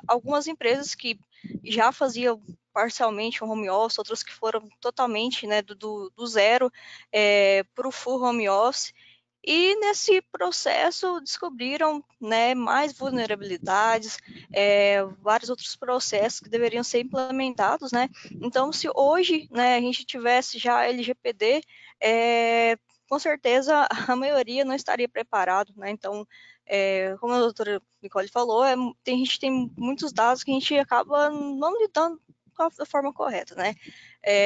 algumas empresas que já faziam parcialmente um home office, outras que foram totalmente, né, do zero para o full home office. E nesse processo descobriram, né, mais vulnerabilidades, vários outros processos que deveriam ser implementados, né? Então, se hoje, né, a gente tivesse já LGPD, com certeza a maioria não estaria preparado, né? Então, como a doutora Nicole falou, a gente tem muitos dados que a gente acaba não lidando da forma correta, né?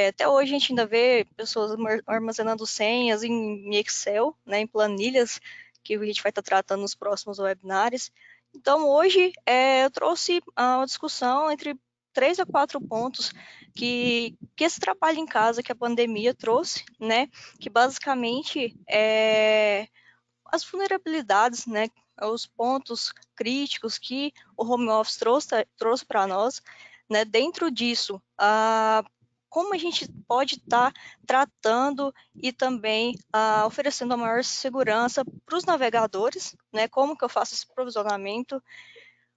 Até hoje a gente ainda vê pessoas armazenando senhas em Excel, né, em planilhas, que a gente vai estar tratando nos próximos webinars. Então, hoje eu trouxe uma discussão entre 3 a 4 pontos que esse trabalho em casa que a pandemia trouxe, né, que basicamente as vulnerabilidades, né, os pontos críticos que o home office trouxe para nós, né, dentro disso, como a gente pode estar tratando e também oferecendo a maior segurança para os navegadores, né? Como que eu faço esse provisionamento,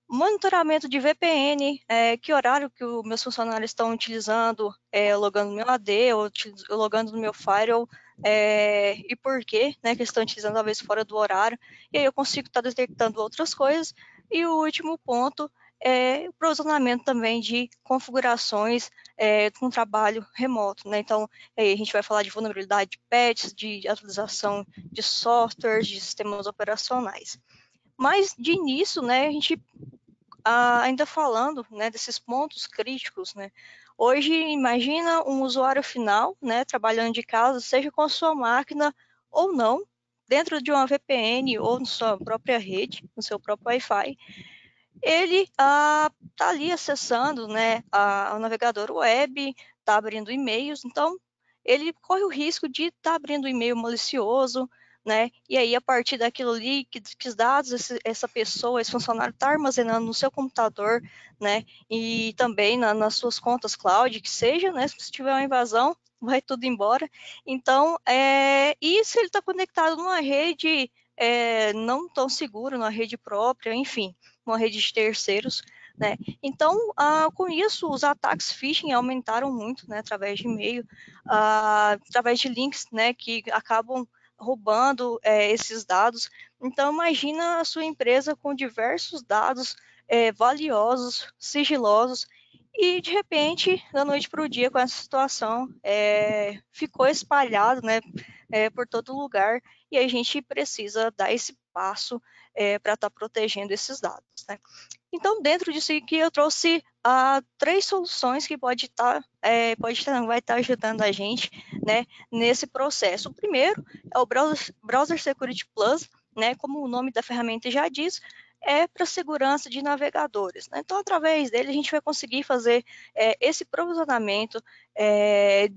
monitoramento de VPN, que horário que os meus funcionários estão utilizando, logando no meu AD, ou logando no meu firewall, e por quê, né, que estão utilizando talvez fora do horário, e aí eu consigo estar detectando outras coisas. E o último ponto é o provisionamento também de configurações com trabalho remoto, né? Então, aí a gente vai falar de vulnerabilidade de patches, de atualização de softwares, de sistemas operacionais. Mas, de início, né, a gente ainda falando, né, desses pontos críticos, né, hoje imagina um usuário final, né, trabalhando de casa, seja com a sua máquina ou não, dentro de uma VPN ou na sua própria rede, no seu próprio Wi-Fi, ele está ali acessando, né, o navegador web, está abrindo e-mails, então ele corre o risco de estar abrindo e-mail malicioso, né, e aí a partir daquilo ali, que os dados essa pessoa, esse funcionário está armazenando no seu computador, né, e também nas suas contas cloud, que seja, né, se tiver uma invasão, vai tudo embora. Então, e se ele está conectado numa rede não tão segura, numa rede própria, enfim, uma rede de terceiros, né? Então, com isso, os ataques phishing aumentaram muito, né? Através de e-mail, através de links, né? Que acabam roubando esses dados. Então, imagina a sua empresa com diversos dados valiosos, sigilosos, e de repente, da noite para o dia, com essa situação, ficou espalhado, né? Por todo lugar, e a gente precisa dar esse passo para estar protegendo esses dados, né? Então, dentro disso aqui, eu trouxe 3 soluções que vai estar ajudando a gente, né, nesse processo. O primeiro é o Browser Security Plus, né, como o nome da ferramenta já diz, é para segurança de navegadores, né? Então, através dele, a gente vai conseguir fazer esse provisionamento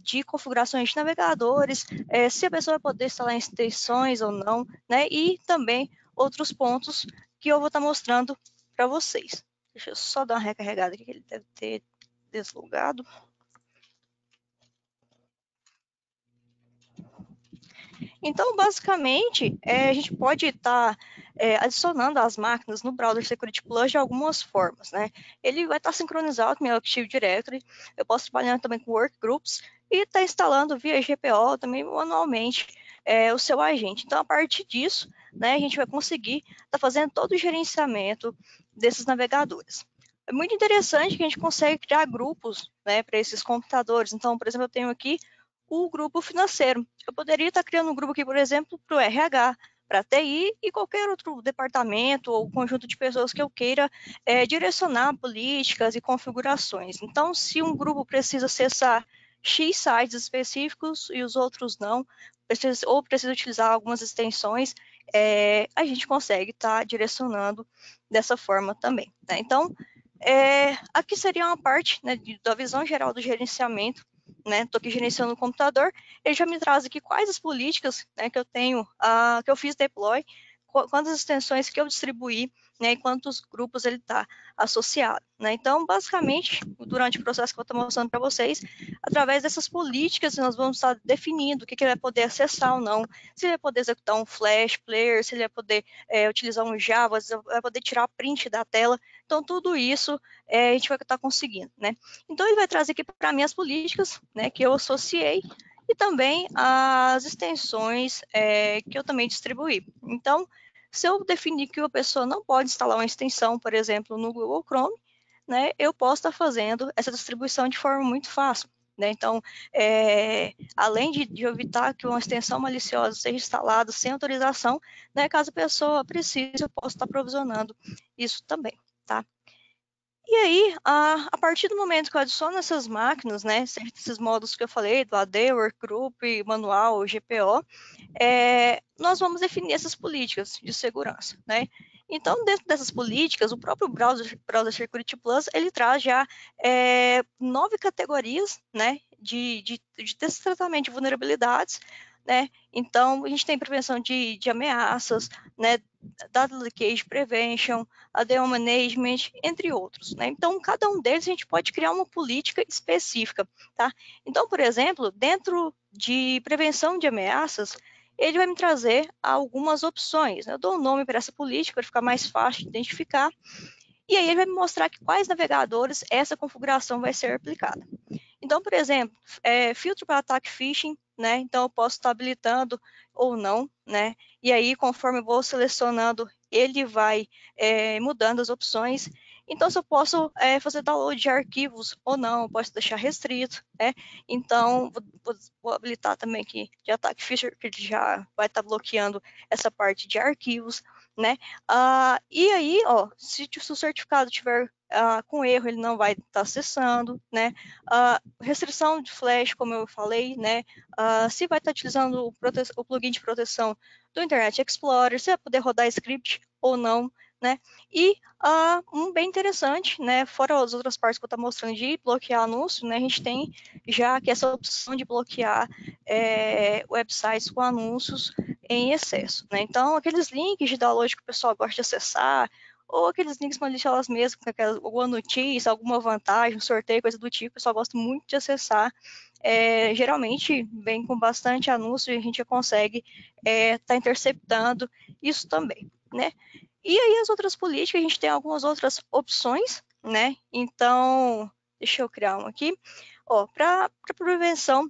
de configurações de navegadores, se a pessoa vai poder instalar extensões ou não, né? E também outros pontos que eu vou estar mostrando para vocês. Deixa eu só dar uma recarregada aqui, que ele deve ter deslogado. Então, basicamente, a gente pode estar adicionando as máquinas no Browser Security Plus de algumas formas, né? Ele vai estar sincronizado com o meu Active Directory, eu posso trabalhar também com Workgroups e estar instalando via GPO também manualmente o seu agente. Então, a partir disso, né, a gente vai conseguir estar fazendo todo o gerenciamento desses navegadores. É muito interessante que a gente consegue criar grupos, né, para esses computadores. Então, por exemplo, eu tenho aqui o grupo financeiro. Eu poderia estar criando um grupo aqui, por exemplo, para o RH, para a TI e qualquer outro departamento ou conjunto de pessoas que eu queira direcionar políticas e configurações. Então, se um grupo precisa acessar X sites específicos e os outros não, ou precisa utilizar algumas extensões, a gente consegue estar direcionando dessa forma também, né? Então, aqui seria uma parte, né, da visão geral do gerenciamento, né? Estou aqui gerenciando o computador, ele já me traz aqui quais as políticas, né, que eu tenho, que eu fiz deploy, quantas extensões que eu distribuí, né, e quantos grupos ele está associado, né? Então, basicamente, durante o processo que eu estou mostrando para vocês, através dessas políticas, nós vamos estar definindo o que ele vai poder acessar ou não, se ele vai poder executar um Flash Player, se ele vai poder utilizar um Java, se ele vai poder tirar print da tela. Então, tudo isso a gente vai estar conseguindo, né? Então, ele vai trazer aqui para mim as políticas, né, que eu associei, e também as extensões que eu também distribuí. Então, se eu definir que a pessoa não pode instalar uma extensão, por exemplo, no Google Chrome, né, eu posso estar fazendo essa distribuição de forma muito fácil, né? Então, além de evitar que uma extensão maliciosa seja instalada sem autorização, né, caso a pessoa precise, eu posso estar provisionando isso também, tá? E aí, a partir do momento que eu adiciono essas máquinas, né, esses módulos que eu falei, do AD, Workgroup, Manual, GPO, nós vamos definir essas políticas de segurança, né? Então, dentro dessas políticas, o próprio Browser Security Plus, ele traz já 9 categorias, né, de tratamento de vulnerabilidades, né? Então, a gente tem prevenção de ameaças, né? Data Leakage Prevention, ADO Management, entre outros, né? Então, cada um deles a gente pode criar uma política específica, tá? Então, por exemplo, dentro de prevenção de ameaças, ele vai me trazer algumas opções. Eu dou um nome para essa política para ficar mais fácil de identificar, e aí ele vai me mostrar que quais navegadores essa configuração vai ser aplicada. Então, por exemplo, filtro para ataque phishing, né? Então, eu posso estar habilitando ou não, né? E aí, conforme eu vou selecionando, ele vai mudando as opções. Então, se eu posso fazer download de arquivos ou não, eu posso deixar restrito, né? Então, vou habilitar também aqui de ataque phishing, que ele já vai estar bloqueando essa parte de arquivos, né? E aí, ó, se o certificado tiver com erro, ele não vai estar acessando, né? Restrição de flash, como eu falei, né? Se vai estar utilizando o plugin de proteção do Internet Explorer, se vai poder rodar script ou não, né? E um bem interessante, né? Fora as outras partes que eu estou mostrando de bloquear anúncio, né? A gente tem já aqui essa opção de bloquear websites com anúncios em excesso, né? Então, aqueles links de download que o pessoal gosta de acessar, ou aqueles links maliciosos mesmo, com alguma notícia, alguma vantagem, um sorteio, coisa do tipo, o pessoal gosta muito de acessar. Geralmente vem com bastante anúncio e a gente já consegue tá interceptando isso também, né? E aí as outras políticas, a gente tem algumas outras opções, né? Então, deixa eu criar uma aqui. Ó, para prevenção,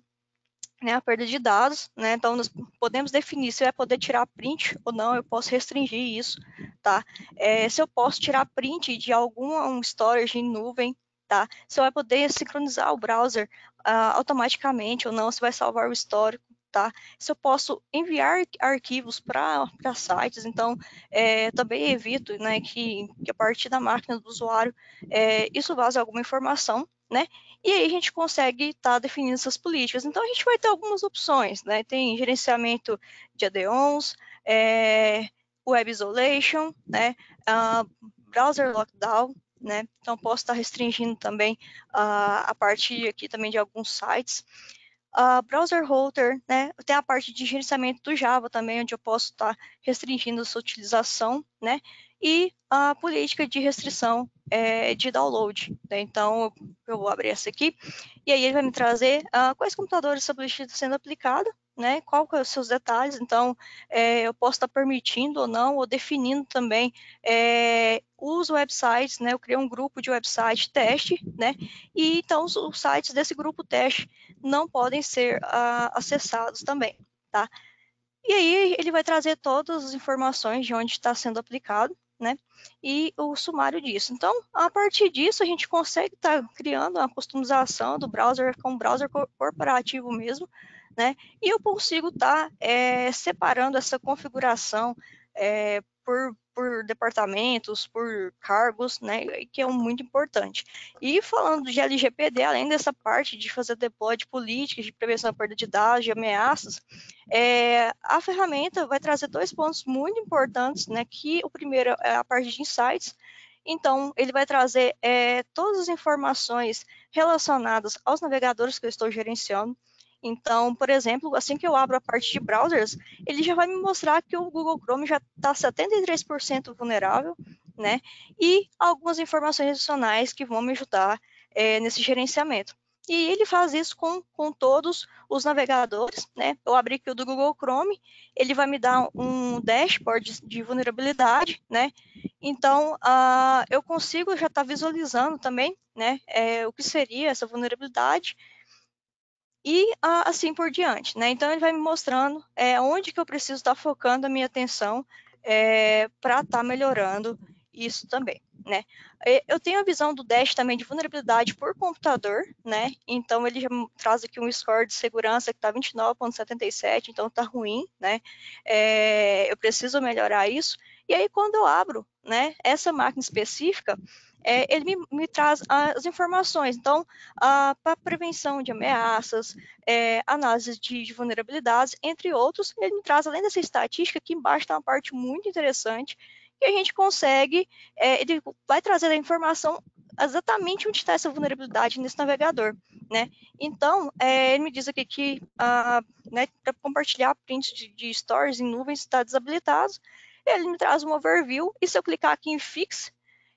né, a perda de dados, né? Então, nós podemos definir se vai poder tirar print ou não, eu posso restringir isso, tá? Se eu posso tirar print de algum storage em nuvem, tá? Se vai poder sincronizar o browser automaticamente ou não, se vai salvar o histórico, tá? Se eu posso enviar arquivos para sites, então, também evito, né, que a partir da máquina do usuário, isso vaze alguma informação, né? E aí a gente consegue estar definindo essas políticas. Então, a gente vai ter algumas opções, né? Tem gerenciamento de add-ons, web isolation, né? Browser lockdown, né? Então, posso estar restringindo também a parte aqui também de alguns sites. Browser Router, né? Tem a parte de gerenciamento do Java também, onde eu posso estar restringindo sua utilização, né? E a política de restrição de download, né? Então, eu vou abrir essa aqui, e aí ele vai me trazer quais computadores essa política está sendo aplicada, né? Qual que é os seus detalhes, então, eu posso estar permitindo ou não, ou definindo também os websites, né? Eu criei um grupo de website teste, né? E então, os sites desse grupo teste não podem ser acessados também, tá? E aí ele vai trazer todas as informações de onde está sendo aplicado, né? E o sumário disso. Então, a partir disso, a gente consegue estar criando uma customização do browser com um browser corporativo mesmo, né? E eu consigo estar separando essa configuração por departamentos, por cargos, né? Que é muito importante. E falando de LGPD, além dessa parte de fazer deploy de políticas de prevenção da perda de dados, de ameaças, a ferramenta vai trazer 2 pontos muito importantes, né? Que o primeiro é a parte de insights. Então, ele vai trazer todas as informações relacionadas aos navegadores que eu estou gerenciando. Então, por exemplo, assim que eu abro a parte de browsers, ele já vai me mostrar que o Google Chrome já está 73% vulnerável, né? E algumas informações adicionais que vão me ajudar nesse gerenciamento. E ele faz isso com todos os navegadores, né? Eu abri aqui o do Google Chrome, ele vai me dar um dashboard de vulnerabilidade, né? Então, eu consigo já estar visualizando também, né? O que seria essa vulnerabilidade e assim por diante, né? Então, ele vai me mostrando onde que eu preciso estar focando a minha atenção para estar melhorando isso também, né? Eu tenho a visão do Dash também de vulnerabilidade por computador, né? Então, ele já traz aqui um score de segurança que está 29,77, então está ruim, né? Eu preciso melhorar isso. E aí, quando eu abro, né, essa máquina específica, ele me traz as informações. Então, para prevenção de ameaças, análise de vulnerabilidades, entre outros, ele me traz, além dessa estatística, aqui embaixo está uma parte muito interessante, que a gente consegue, ele vai trazer a informação exatamente onde está essa vulnerabilidade nesse navegador, né? Então, ele me diz aqui que né, para compartilhar prints de stories em nuvens está desabilitado, ele me traz um overview, e se eu clicar aqui em Fix,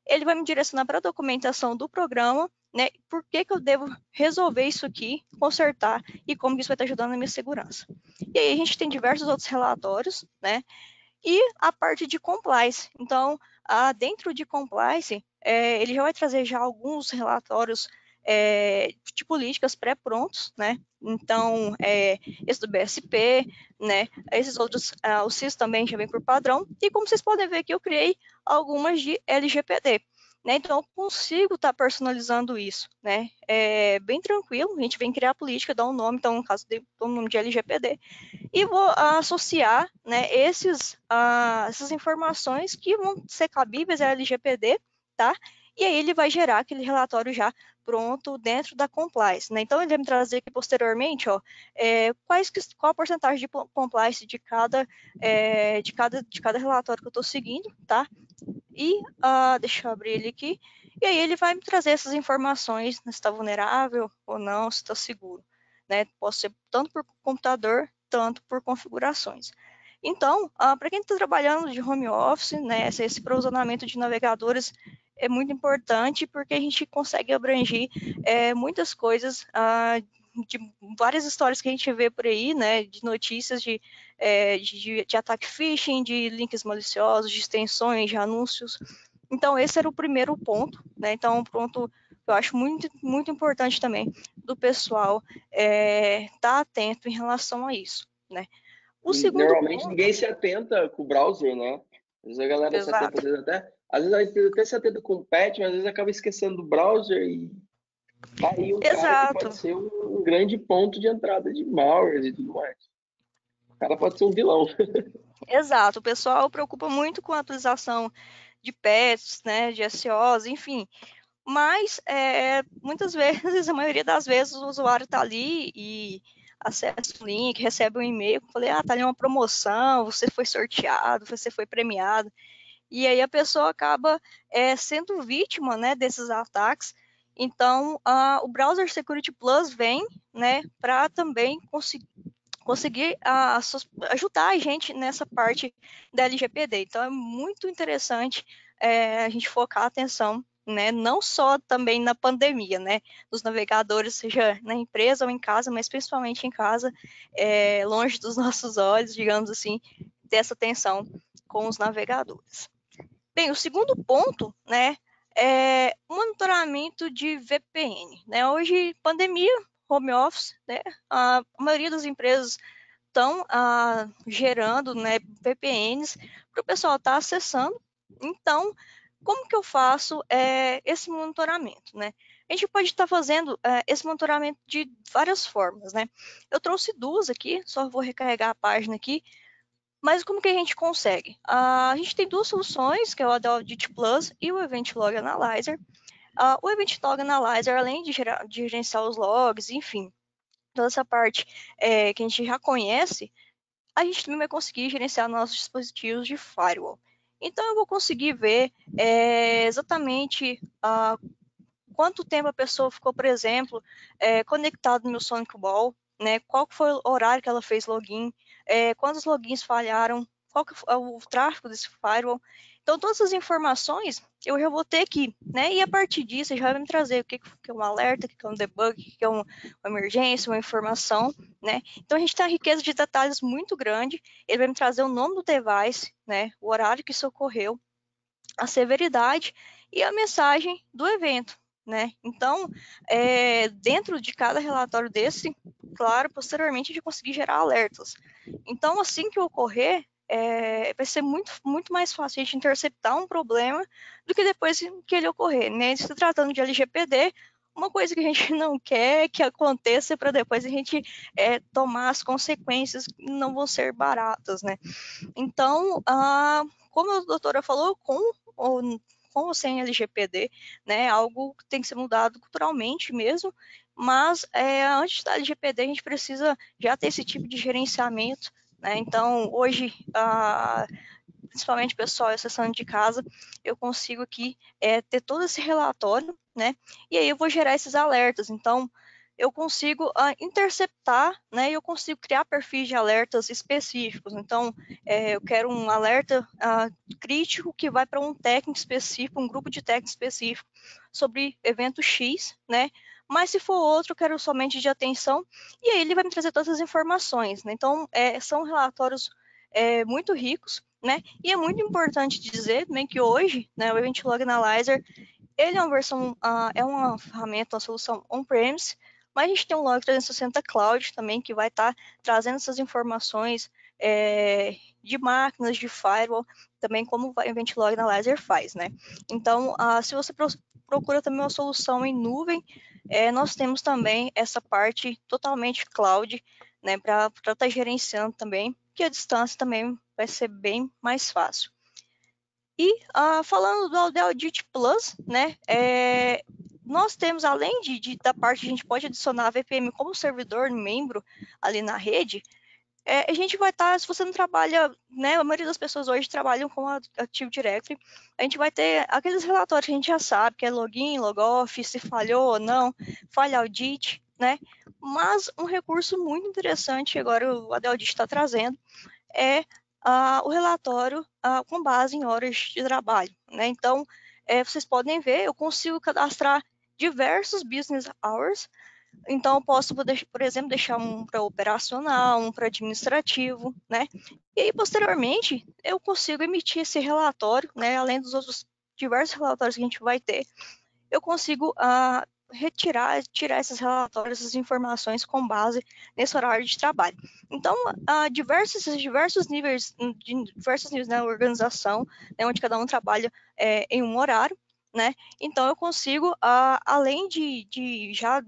ele vai me direcionar para a documentação do programa, né? Por que eu devo resolver isso aqui, consertar, e como isso vai estar ajudando na minha segurança. E aí a gente tem diversos outros relatórios, né? E a parte de compliance. Então, dentro de compliance, ele já vai trazer já alguns relatórios de políticas pré-prontos, né? Então, esse do BSP, né? Esses outros, o CIS também já vem por padrão. E como vocês podem ver aqui, eu criei algumas de LGPD. Né? Então, eu consigo estar personalizando isso, né? É bem tranquilo, a gente vem criar a política, dá um nome, então, no caso, deu um nome de LGPD, e vou associar, né, essas informações que vão ser cabíveis à LGPD, tá? E aí ele vai gerar aquele relatório já pronto dentro da compliance, né? Então ele vai me trazer aqui posteriormente, ó, qual a porcentagem de compliance de cada relatório que eu estou seguindo, tá? E deixa eu abrir ele aqui. E aí ele vai me trazer essas informações, se está vulnerável ou não, se está seguro, né? Pode ser tanto por computador, tanto por configurações. Então, para quem está trabalhando de home office, né, esse provisionamento de navegadores é muito importante, porque a gente consegue abranger muitas coisas, de várias histórias que a gente vê por aí, né, de notícias de ataque phishing, de links maliciosos, de extensões, de anúncios. Então, esse era o primeiro ponto, né? Então, um ponto que eu acho muito, muito importante também do pessoal estar atento em relação a isso, né? O segundo Normalmente ponto, ninguém se atenta com o browser, né? Às vezes a galera se atenta, às vezes a empresa até se atenta com o patch, mas às vezes acaba esquecendo do browser e tá aí um cara que pode ser um grande ponto de entrada de malware e tudo mais. O cara pode ser um vilão. Exato, o pessoal preocupa muito com a atualização de patches, né, de SOs, enfim. Mas, muitas vezes, a maioria das vezes, o usuário está ali e acessa o link, recebe um e-mail, falei, tá ali uma promoção, você foi sorteado, você foi premiado. E aí a pessoa acaba sendo vítima, né, desses ataques. Então, o Browser Security Plus vem, né, para também conseguir ajudar a gente nessa parte da LGPD. Então, é muito interessante a gente focar a atenção, né, não só também na pandemia, né, nos navegadores, seja na empresa ou em casa, mas principalmente em casa, longe dos nossos olhos, digamos assim, ter essa atenção com os navegadores. Bem, o segundo ponto, né, é monitoramento de VPN, né? Hoje, pandemia, home office, né? A maioria das empresas estão gerando, né, VPNs para o pessoal estar acessando. Então, como que eu faço esse monitoramento, né? A gente pode estar fazendo esse monitoramento de várias formas, né? Eu trouxe duas aqui, só vou recarregar a página aqui. Mas como que a gente consegue? A gente tem duas soluções, que é o Audit Plus e o Event Log Analyzer. O Event Log Analyzer, além de gerenciar os logs, enfim, toda essa parte que a gente já conhece, a gente também vai conseguir gerenciar nossos dispositivos de firewall. Então, eu vou conseguir ver exatamente quanto tempo a pessoa ficou, por exemplo, conectado no meu Sonic Wall, né? Qual foi o horário que ela fez login, quantos logins falharam, qual que é o tráfego desse firewall. Então, todas essas informações eu já vou ter aqui, né? E a partir disso, já vai me trazer o que é um alerta, o que é um debug, o que é uma emergência, uma informação, né? Então, a gente tem uma riqueza de detalhes muito grande. Ele vai me trazer o nome do device, né? O horário que isso ocorreu, a severidade e a mensagem do evento, né? Então, dentro de cada relatório desse, claro, posteriormente a gente conseguir gerar alertas. Então, assim que ocorrer, vai ser muito, muito mais fácil a gente interceptar um problema do que depois que ele ocorrer, né? Se tratando de LGPD, uma coisa que a gente não quer que aconteça para depois a gente tomar as consequências que não vão ser baratas, né? Então, como a doutora falou, com ou sem LGPD, né, algo que tem que ser mudado culturalmente mesmo, mas antes da LGPD a gente precisa já ter esse tipo de gerenciamento, né? Então, hoje, principalmente pessoal acessando de casa, eu consigo aqui ter todo esse relatório, né? E aí eu vou gerar esses alertas. Então, eu consigo interceptar, né? E eu consigo criar perfis de alertas específicos. Então, eu quero um alerta crítico que vai para um técnico específico, um grupo de técnicos específico sobre evento X, né? Mas se for outro, eu quero somente de atenção, e aí ele vai me trazer todas as informações, né? Então, são relatórios muito ricos, né? E é muito importante dizer também que hoje, né, o Event Log Analyzer, ele é uma versão, é uma ferramenta, uma solução on-premise, mas a gente tem um Log 360 Cloud também, que vai estar trazendo essas informações de máquinas, de firewall, também como o Event Log Analyzer faz, né? Então, se você procura também uma solução em nuvem, nós temos também essa parte totalmente cloud, né, para estar gerenciando também, que a distância também vai ser bem mais fácil. E falando do Audit Plus, né, nós temos, além da parte que a gente pode adicionar a VPM como servidor membro ali na rede, a gente vai estar, se você não trabalha, né, a maioria das pessoas hoje trabalham com a Active Directory, a gente vai ter aqueles relatórios que a gente já sabe, que é login, logoff, se falhou ou não, falha audit, né, mas um recurso muito interessante, agora o AD Audit está trazendo, é o relatório com base em horas de trabalho, né, então, vocês podem ver, eu consigo cadastrar diversos business hours. Então, eu posso, por exemplo, deixar um para operacional, um para administrativo, né? E aí, posteriormente, eu consigo emitir esse relatório, né? Além dos outros diversos relatórios que a gente vai ter, eu consigo tirar esses relatórios, essas informações com base nesse horário de trabalho. Então, diversos níveis na organização, né, onde cada um trabalha em um horário, né? Então, eu consigo, além de já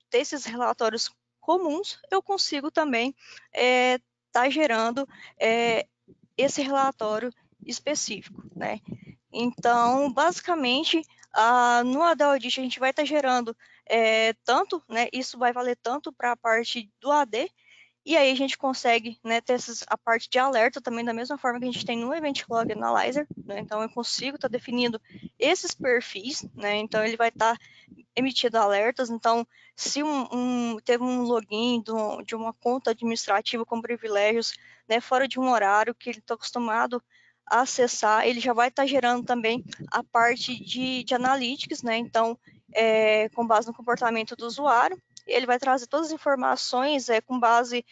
ter esses relatórios comuns, eu consigo também estar gerando esse relatório específico, né? Então, basicamente, no AD Audit a gente vai estar gerando tanto, né? Isso vai valer tanto para a parte do AD, e aí a gente consegue, né, ter a parte de alerta também da mesma forma que a gente tem no Event Log Analyzer, né? Então eu consigo estar definindo esses perfis, né? Então ele vai estar emitido alertas. Então, se teve um login de uma conta administrativa com privilégios, né, fora de um horário que ele está acostumado a acessar, ele já vai estar gerando também a parte de analytics, né? Então, com base no comportamento do usuário, ele vai trazer todas as informações com base,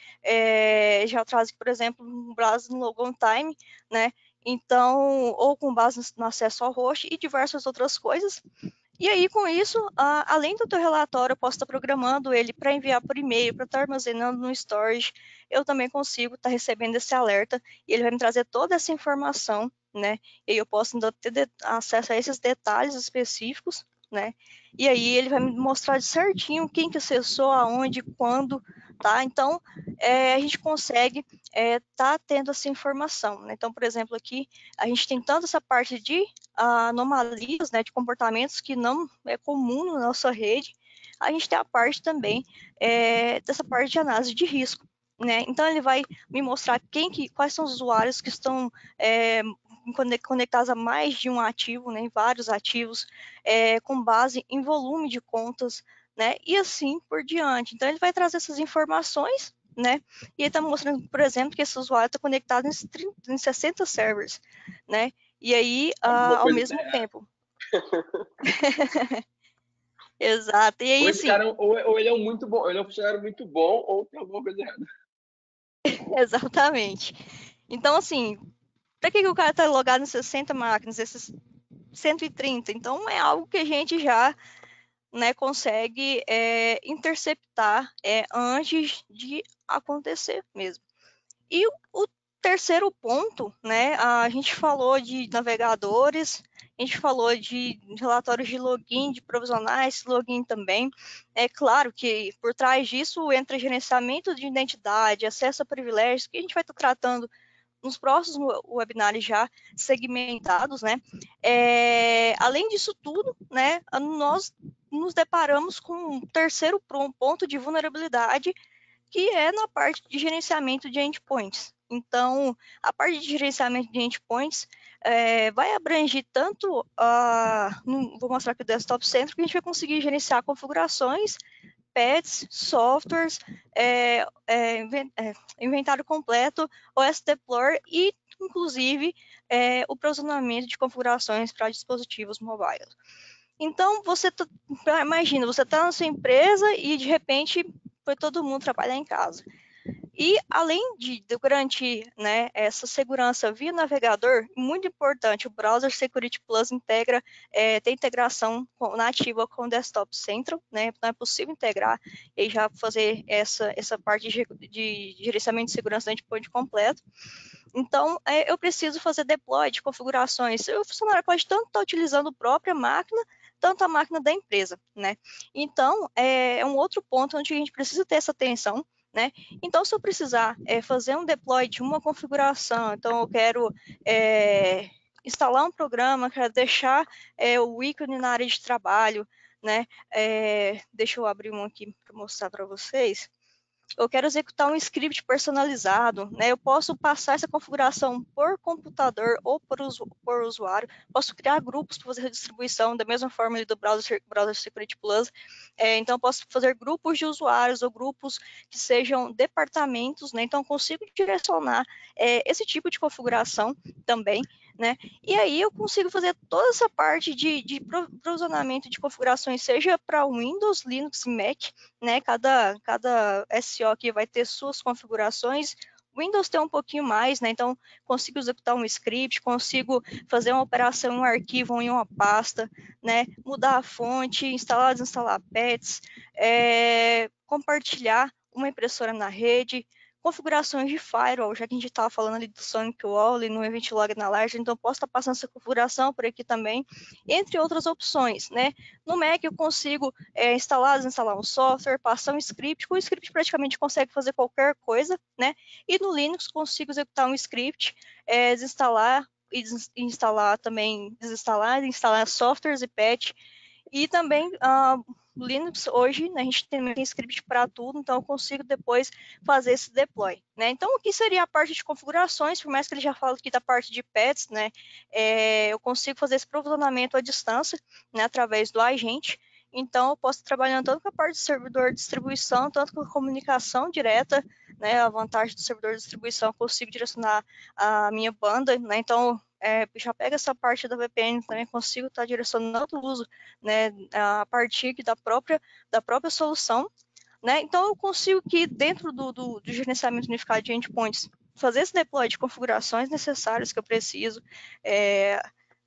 já traz, por exemplo, com base no logon time, né? Então, ou com base no acesso ao host e diversas outras coisas. E aí, com isso, além do teu relatório, eu posso estar programando ele para enviar por e-mail, para estar armazenando no storage, eu também consigo estar recebendo esse alerta e ele vai me trazer toda essa informação, né? E aí eu posso ainda ter acesso a esses detalhes específicos, né? E aí ele vai me mostrar certinho quem que acessou, aonde, quando, tá? Então, a gente consegue tá tendo essa informação, né? Então, por exemplo, aqui a gente tem tanto essa parte de anomalias, né, de comportamentos que não é comum na nossa rede, a gente tem a parte também dessa parte de análise de risco, né? Então ele vai me mostrar quais são os usuários que estão conectados a mais de um ativo, né, em vários ativos, com base em volume de contas, né, e assim por diante. Então ele vai trazer essas informações, né, e ele está mostrando, por exemplo, que esse usuário está conectado em 60 servers, né, e aí, ao mesmo tempo. Exato. E aí, ou esse cara, ou ele é muito bom, ele é um funcionário muito bom, ou tem alguma coisa errada. Exatamente. Então, assim, para que o cara está logado em 60 máquinas, esses 130? Então, é algo que a gente já, né, consegue interceptar antes de acontecer mesmo. E o terceiro ponto, né, a gente falou de navegadores, a gente falou de relatórios de login, de provisionais, login também. É claro que por trás disso entra gerenciamento de identidade, acesso a privilégios, que a gente vai estar tratando nos próximos webinars já segmentados, né? Além disso tudo, né, nós nos deparamos com um terceiro ponto de vulnerabilidade, que é na parte de gerenciamento de endpoints, Então, a parte de gerenciamento de endpoints vai abranger tanto, vou mostrar aqui o Desktop Center, que a gente vai conseguir gerenciar configurações, pets, softwares, inventário completo, OS Deploy e, inclusive, o provisionamento de configurações para dispositivos mobile. Então, imagina, você está na sua empresa e, de repente, foi todo mundo trabalhar em casa. E, além de garantir, né, essa segurança via navegador, muito importante, o Browser Security Plus tem integração nativa com o Desktop Central, né, não é possível integrar e já fazer essa parte de gerenciamento de segurança do endpoint completo. Então, eu preciso fazer deploy de configurações. O funcionário pode tanto estar utilizando a própria máquina, tanto a máquina da empresa, né? Então, é um outro ponto onde a gente precisa ter essa atenção, né? Então, se eu precisar fazer um deploy de uma configuração, então eu quero instalar um programa, quero deixar o ícone na área de trabalho, né? Deixa eu abrir um aqui para mostrar para vocês. Eu quero executar um script personalizado, né? Eu posso passar essa configuração por computador ou por usuário. Posso criar grupos para fazer a distribuição, da mesma forma ali do Browser Security Plus. Então, eu posso fazer grupos de usuários ou grupos que sejam departamentos, né? Então, eu consigo direcionar esse tipo de configuração também, né? E aí eu consigo fazer toda essa parte de provisionamento de configurações, seja para Windows, Linux e Mac, né? Cada SO aqui vai ter suas configurações. Windows tem um pouquinho mais, né? Então, consigo executar um script, consigo fazer uma operação em um arquivo ou em uma pasta, né? Mudar a fonte, instalar, desinstalar pets, compartilhar uma impressora na rede, configurações de firewall, já que a gente estava falando ali do Sonic Wall e no Event Log na Large, então posso estar passando essa configuração por aqui também, entre outras opções, né? No Mac eu consigo instalar, desinstalar um software, passar um script, com o script praticamente consegue fazer qualquer coisa, né? E no Linux consigo executar um script, desinstalar e instalar também, instalar softwares e patch, e também Linux hoje, né, a gente tem script para tudo, então eu consigo depois fazer esse deploy, né? Então, o que seria a parte de configurações, por mais que ele já fale aqui da parte de pets, né, eu consigo fazer esse provisionamento à distância, né, através do agente. Então, eu posso ir trabalhando tanto com a parte de servidor de distribuição, tanto com a comunicação direta, né, a vantagem do servidor de distribuição, eu consigo direcionar a minha banda, né? Então, já pega essa parte da VPN, também consigo estar direcionando o uso, né, a partir da própria solução, né? Então, eu consigo que dentro do gerenciamento unificado de endpoints, fazer esse deploy de configurações necessárias que eu preciso,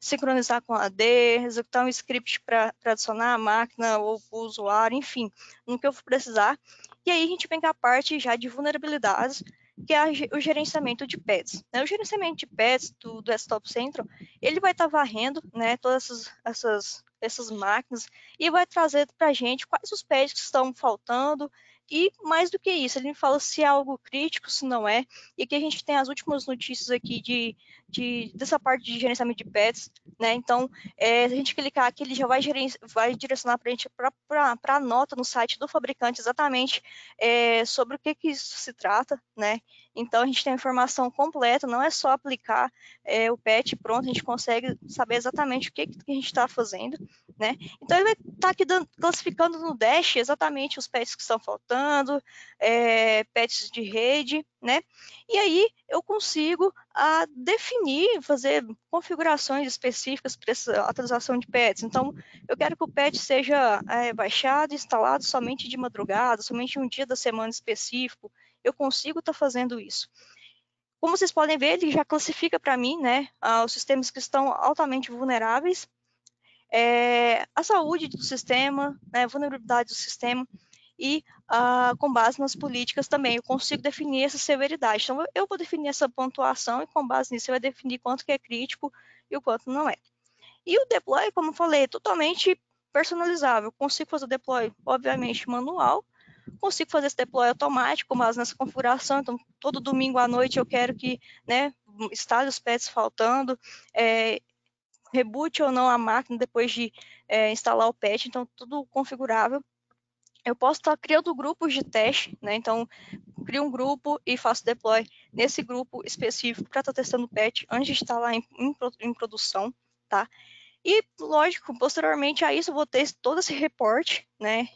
sincronizar com a AD, executar um script para adicionar a máquina ou o usuário, enfim, no que eu for precisar. E aí a gente vem com a parte já de vulnerabilidades, que é o gerenciamento de pets. O gerenciamento de pets do Desktop Central, ele vai estar varrendo, né, todas essas máquinas e vai trazer para a gente quais os pets que estão faltando, e mais do que isso, ele me fala se é algo crítico, se não é. E aqui a gente tem as últimas notícias aqui dessa parte de gerenciamento de pets, né? Então, se a gente clicar aqui, ele já vai direcionar para a gente para a nota no site do fabricante exatamente sobre o que isso se trata, né? Então, a gente tem a informação completa, não é só aplicar o patch pronto, a gente consegue saber exatamente o que a gente está fazendo, né? Então, ele vai estar aqui classificando no dash exatamente os patches que estão faltando, patches de rede, né? E aí, eu consigo definir, fazer configurações específicas para essa atualização de patches. Então, eu quero que o patch seja baixado, instalado somente de madrugada, somente um dia da semana específico. Eu consigo estar fazendo isso. Como vocês podem ver, ele já classifica para mim, né, os sistemas que estão altamente vulneráveis, a saúde do sistema, né, a vulnerabilidade do sistema, e com base nas políticas também, eu consigo definir essa severidade. Então, eu vou definir essa pontuação e com base nisso, eu vou definir quanto que é crítico e o quanto não é. E o deploy, como eu falei, é totalmente personalizável. Eu consigo fazer o deploy, obviamente, manual, consigo fazer esse deploy automático, com base nessa configuração. Então, todo domingo à noite eu quero que, né, instale os pets faltando, reboot ou não a máquina depois de instalar o patch, então tudo configurável. eu posso estar criando grupos de teste, né? Então, crio um grupo e faço deploy nesse grupo específico para estar testando o patch antes de estar lá em produção, tá? E, lógico, posteriormente a isso, eu vou ter todo esse reporte, né,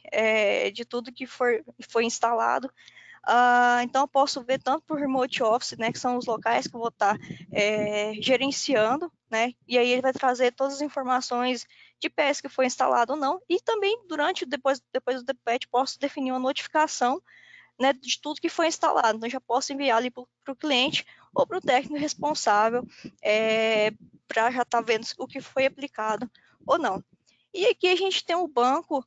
de tudo que foi instalado. Então, eu posso ver tanto por remote office, né, que são os locais que eu vou estar gerenciando, né, e aí ele vai trazer todas as informações de PS que foi instalado ou não, e também, depois do patch, posso definir uma notificação, né, de tudo que foi instalado. Então, já posso enviar ali para o cliente ou para o técnico responsável para já estar vendo o que foi aplicado ou não. E aqui a gente tem um banco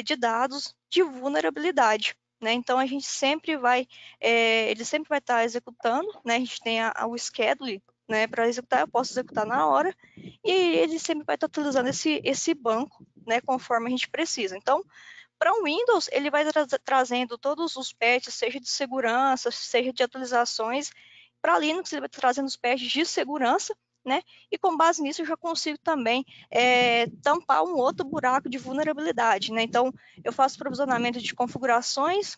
de dados de vulnerabilidade. Né? Então, a gente sempre ele sempre vai estar executando, né? A gente tem o schedule, né, para executar, eu posso executar na hora, e ele sempre vai estar utilizando esse banco, né, conforme a gente precisa. Então, para o Windows, ele vai trazendo todos os patches, seja de segurança, seja de atualizações. Para Linux, ele vai trazendo os patches de segurança, né? E com base nisso, eu já consigo também tampar um outro buraco de vulnerabilidade, né? Então, eu faço provisionamento de configurações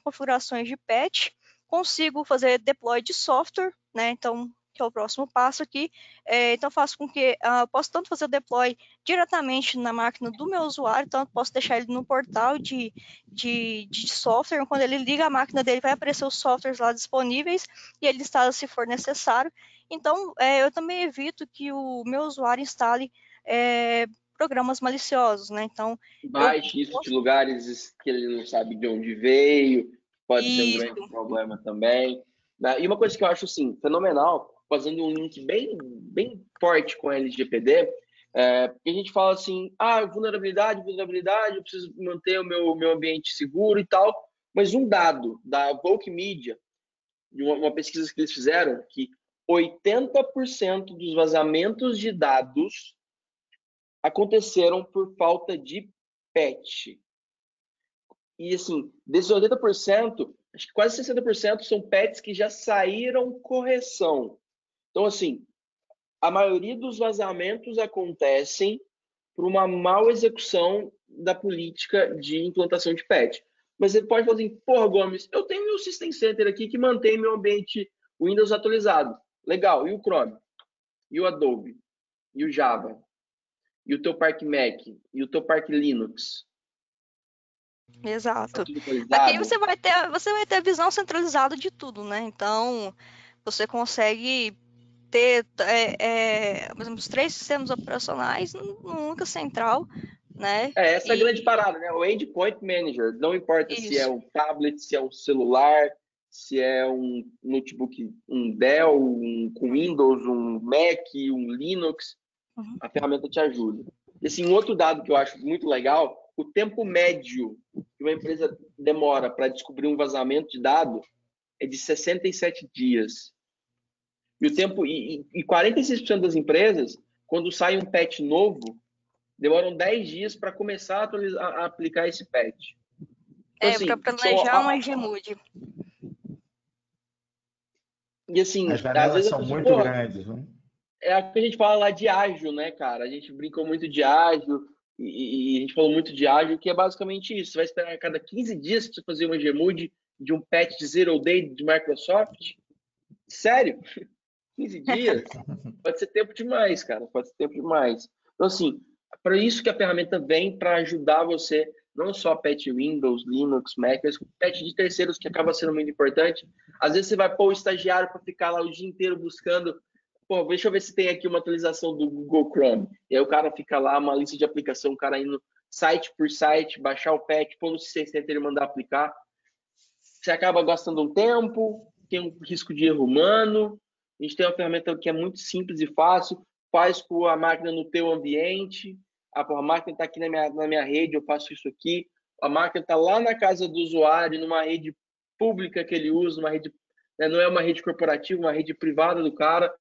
de patch, consigo fazer deploy de software, né? Então, que é o próximo passo aqui. Então, faço com que eu posso tanto fazer o deploy diretamente na máquina do meu usuário, então eu posso deixar ele no portal de software, quando ele liga a máquina dele, vai aparecer os softwares lá disponíveis e ele instala se for necessário. Então, eu também evito que o meu usuário instale programas maliciosos, né? Então, Baixe isso de lugares que ele não sabe de onde veio, pode ser um grande problema também. E uma coisa que eu acho, assim, fenomenal, fazendo um link bem, bem forte com a LGPD, porque a gente fala assim, vulnerabilidade, eu preciso manter o meu ambiente seguro e tal, mas um dado da Volk Media, de uma pesquisa que eles fizeram, que 80% dos vazamentos de dados aconteceram por falta de patch. E, assim, desses 80%, acho que quase 60% são patches que já saíram correção. Então, assim, a maioria dos vazamentos acontecem por uma mal execução da política de implantação de patch. Mas você pode falar assim, porra, Gomes, eu tenho meu System Center aqui que mantém meu ambiente Windows atualizado. Legal, e o Chrome? E o Adobe? E o Java? E o teu parque Mac? E o teu parque Linux? Exato. Tá aqui você vai ter a visão centralizada de tudo, né? Então, você consegue ter, por exemplo, os 3 sistemas operacionais numa única central, né? Essa é a grande parada, né? O Endpoint Manager. Não importa se é um tablet, se é um celular, se é um notebook, um Dell, com Windows, um Mac, um Linux, a ferramenta te ajuda. E, assim, um outro dado que eu acho muito legal, o tempo médio que uma empresa demora para descobrir um vazamento de dado é de 67 dias. E o tempo e 46% das empresas, quando sai um patch novo, demoram 10 dias para começar a aplicar esse patch. Então, assim, para planejar uma Gmood. E, assim, as janelas são muito grandes, né? É o que a gente fala lá de ágil, né, cara? A gente brincou muito de ágil e a gente falou muito de ágil, que é basicamente isso. Você vai esperar a cada 15 dias para você fazer uma Gmood de um patch de Zero Day de Microsoft? Sério? 15 dias? Pode ser tempo demais, cara. Pode ser tempo demais. Então, assim, para isso que a ferramenta vem, para ajudar você, não só patch Windows, Linux, Mac, mas patch de terceiros, que acaba sendo muito importante. Às vezes você vai pôr o estagiário para ficar lá o dia inteiro buscando, pô, deixa eu ver se tem aqui uma atualização do Google Chrome. E aí o cara fica lá, uma lista de aplicação, o cara indo site por site, baixar o patch, pôr no System Center e mandar aplicar. Você acaba gastando um tempo, tem um risco de erro humano. A gente tem uma ferramenta que é muito simples e fácil, faz com a máquina no teu ambiente. A máquina está aqui na minha rede, eu faço isso aqui. A máquina está lá na casa do usuário, numa rede pública que ele usa, uma rede, né, não é uma rede corporativa, uma rede privada do cara.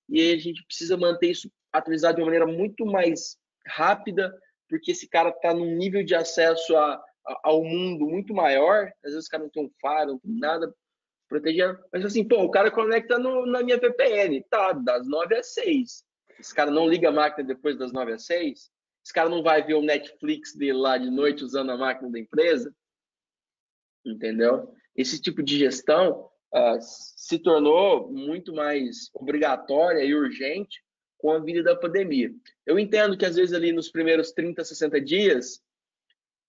E aí a gente precisa manter isso atualizado de uma maneira muito mais rápida, porque esse cara está num nível de acesso ao mundo muito maior. Às vezes o cara não tem um faro, não tem nada proteger. Mas assim, pô, o cara conecta na minha VPN, tá, das 9 às 6. Esse cara não liga a máquina depois das 9 às 6? Esse cara não vai ver o Netflix dele lá de noite usando a máquina da empresa? entendeu? Esse tipo de gestão se tornou muito mais obrigatória e urgente com a vinda da pandemia. Eu entendo que, às vezes, ali nos primeiros 30, 60 dias,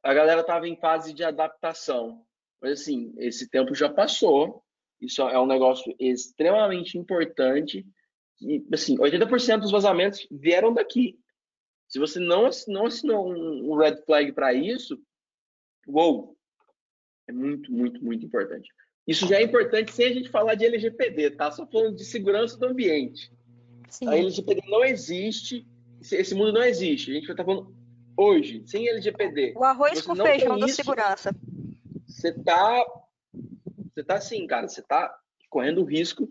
a galera estava em fase de adaptação. Mas, assim, esse tempo já passou. Isso é um negócio extremamente importante. E, assim, 80% dos vazamentos vieram daqui. Se você não assinou um red flag para isso, uou, é muito, muito, muito importante. Isso já é importante sem a gente falar de LGPD, tá? Só falando de segurança do ambiente. Sim. A LGPD não existe, esse mundo não existe. A gente vai estar falando hoje, sem LGPD. O arroz com feijão da segurança. Você tá assim, cara, você tá correndo o risco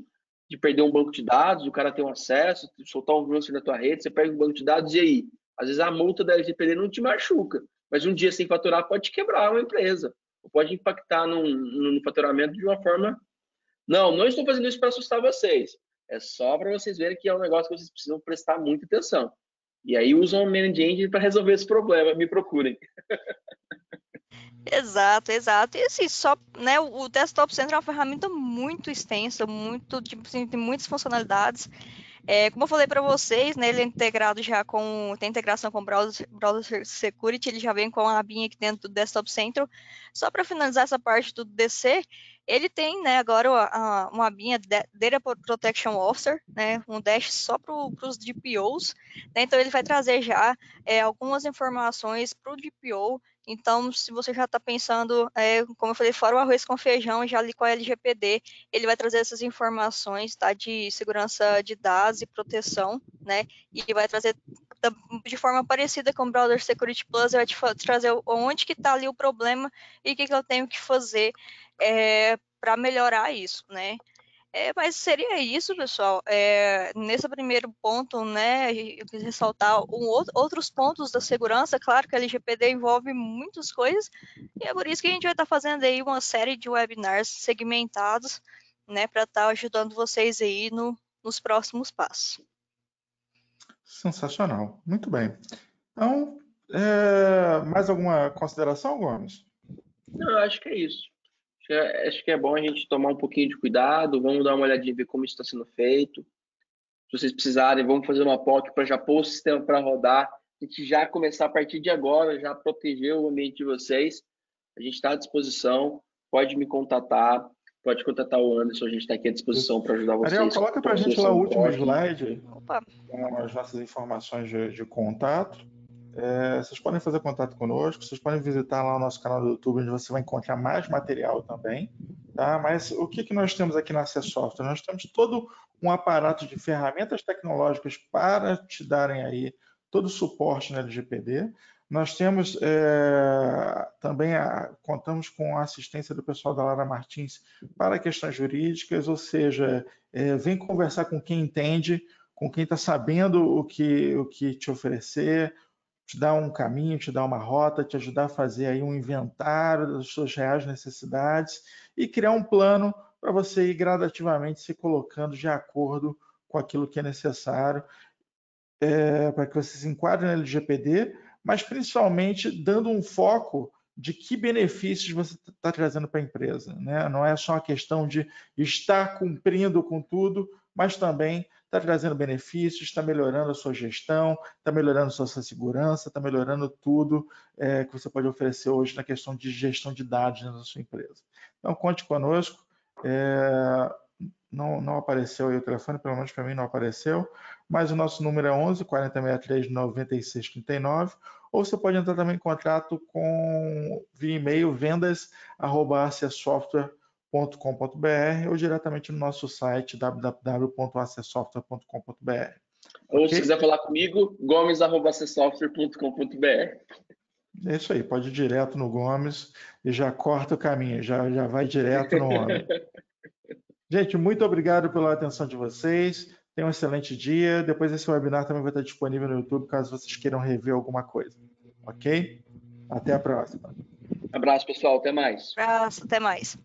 de perder um banco de dados, o cara ter um acesso, soltar um vírus na tua rede, você pega um banco de dados e aí? Às vezes a multa da LGPD não te machuca, mas um dia sem faturar pode quebrar uma empresa, ou pode impactar no faturamento de uma forma... Não estou fazendo isso para assustar vocês, é só para vocês verem que é um negócio que vocês precisam prestar muita atenção. E aí usam o Managed Engine para resolver esse problema, me procurem. Exato. E assim, só, né, o Desktop Center é uma ferramenta muito extensa, tipo assim, tem muitas funcionalidades. Como eu falei para vocês, né, ele é integrado já tem integração com o Browser Security, ele já vem com a abinha aqui dentro do Desktop Center. Só para finalizar essa parte do DC, ele tem, né, agora uma abinha Data Protection Officer, né, um dash só para os DPOs, né, então ele vai trazer já algumas informações para o DPO. Então, se você já está pensando, como eu falei, fora o arroz com feijão, já ali com a LGPD, ele vai trazer essas informações, tá, de segurança de dados e proteção, né, e vai trazer de forma parecida com o Browser Security Plus, vai te trazer onde que está ali o problema e o que eu tenho que fazer para melhorar isso, né. Mas seria isso, pessoal. Nesse primeiro ponto, né, eu quis ressaltar outros pontos da segurança. Claro que a LGPD envolve muitas coisas, e é por isso que a gente vai estar fazendo aí uma série de webinars segmentados, né, para estar ajudando vocês aí nos próximos passos. Sensacional, muito bem. Então, mais alguma consideração, Gomes? Não, eu acho que é isso. Acho que é bom a gente tomar um pouquinho de cuidado, vamos dar uma olhadinha, ver como isso está sendo feito. Se vocês precisarem, vamos fazer uma POC para já pôr o sistema para rodar, a gente já começar a partir de agora, já proteger o ambiente de vocês. A gente está à disposição, pode me contatar, pode contatar o Anderson, a gente está aqui à disposição para ajudar vocês. Ariel, coloca para a gente lá o último slide com as nossas informações de contato. Vocês podem fazer contato conosco, vocês podem visitar lá o nosso canal do YouTube, onde você vai encontrar mais material também. Tá? Mas o que nós temos aqui na AC Software? Nós temos todo um aparato de ferramentas tecnológicas para te darem aí todo o suporte na LGPD. Nós temos também, contamos com a assistência do pessoal da Lara Martins para questões jurídicas, ou seja, vem conversar com quem entende, com quem está sabendo o que te oferecer, te dar um caminho, te dar uma rota, te ajudar a fazer aí um inventário das suas reais necessidades e criar um plano para você ir gradativamente se colocando de acordo com aquilo que é necessário para que você se enquadre na LGPD, mas principalmente dando um foco de que benefícios você está trazendo para a empresa, né? Não é só uma questão de estar cumprindo com tudo, mas também está trazendo benefícios, está melhorando a sua gestão, está melhorando a sua segurança, está melhorando tudo que você pode oferecer hoje na questão de gestão de dados na sua empresa. Então, conte conosco. Não apareceu aí o telefone, pelo menos para mim não apareceu, mas o nosso número é 11 4063 9639, ou você pode entrar também em contato via e-mail vendas@acessoftware.com.br ou diretamente no nosso site www.acessoftware.com.br. Ou se quiser falar comigo, gomes@acessoftware.com.br. É isso aí, pode ir direto no Gomes e já corta o caminho, já vai direto no homem. Gente, muito obrigado pela atenção de vocês. Tenham um excelente dia. Depois esse webinar também vai estar disponível no YouTube, caso vocês queiram rever alguma coisa. Ok? Até a próxima. Abraço, pessoal. Até mais. Abraço, até mais.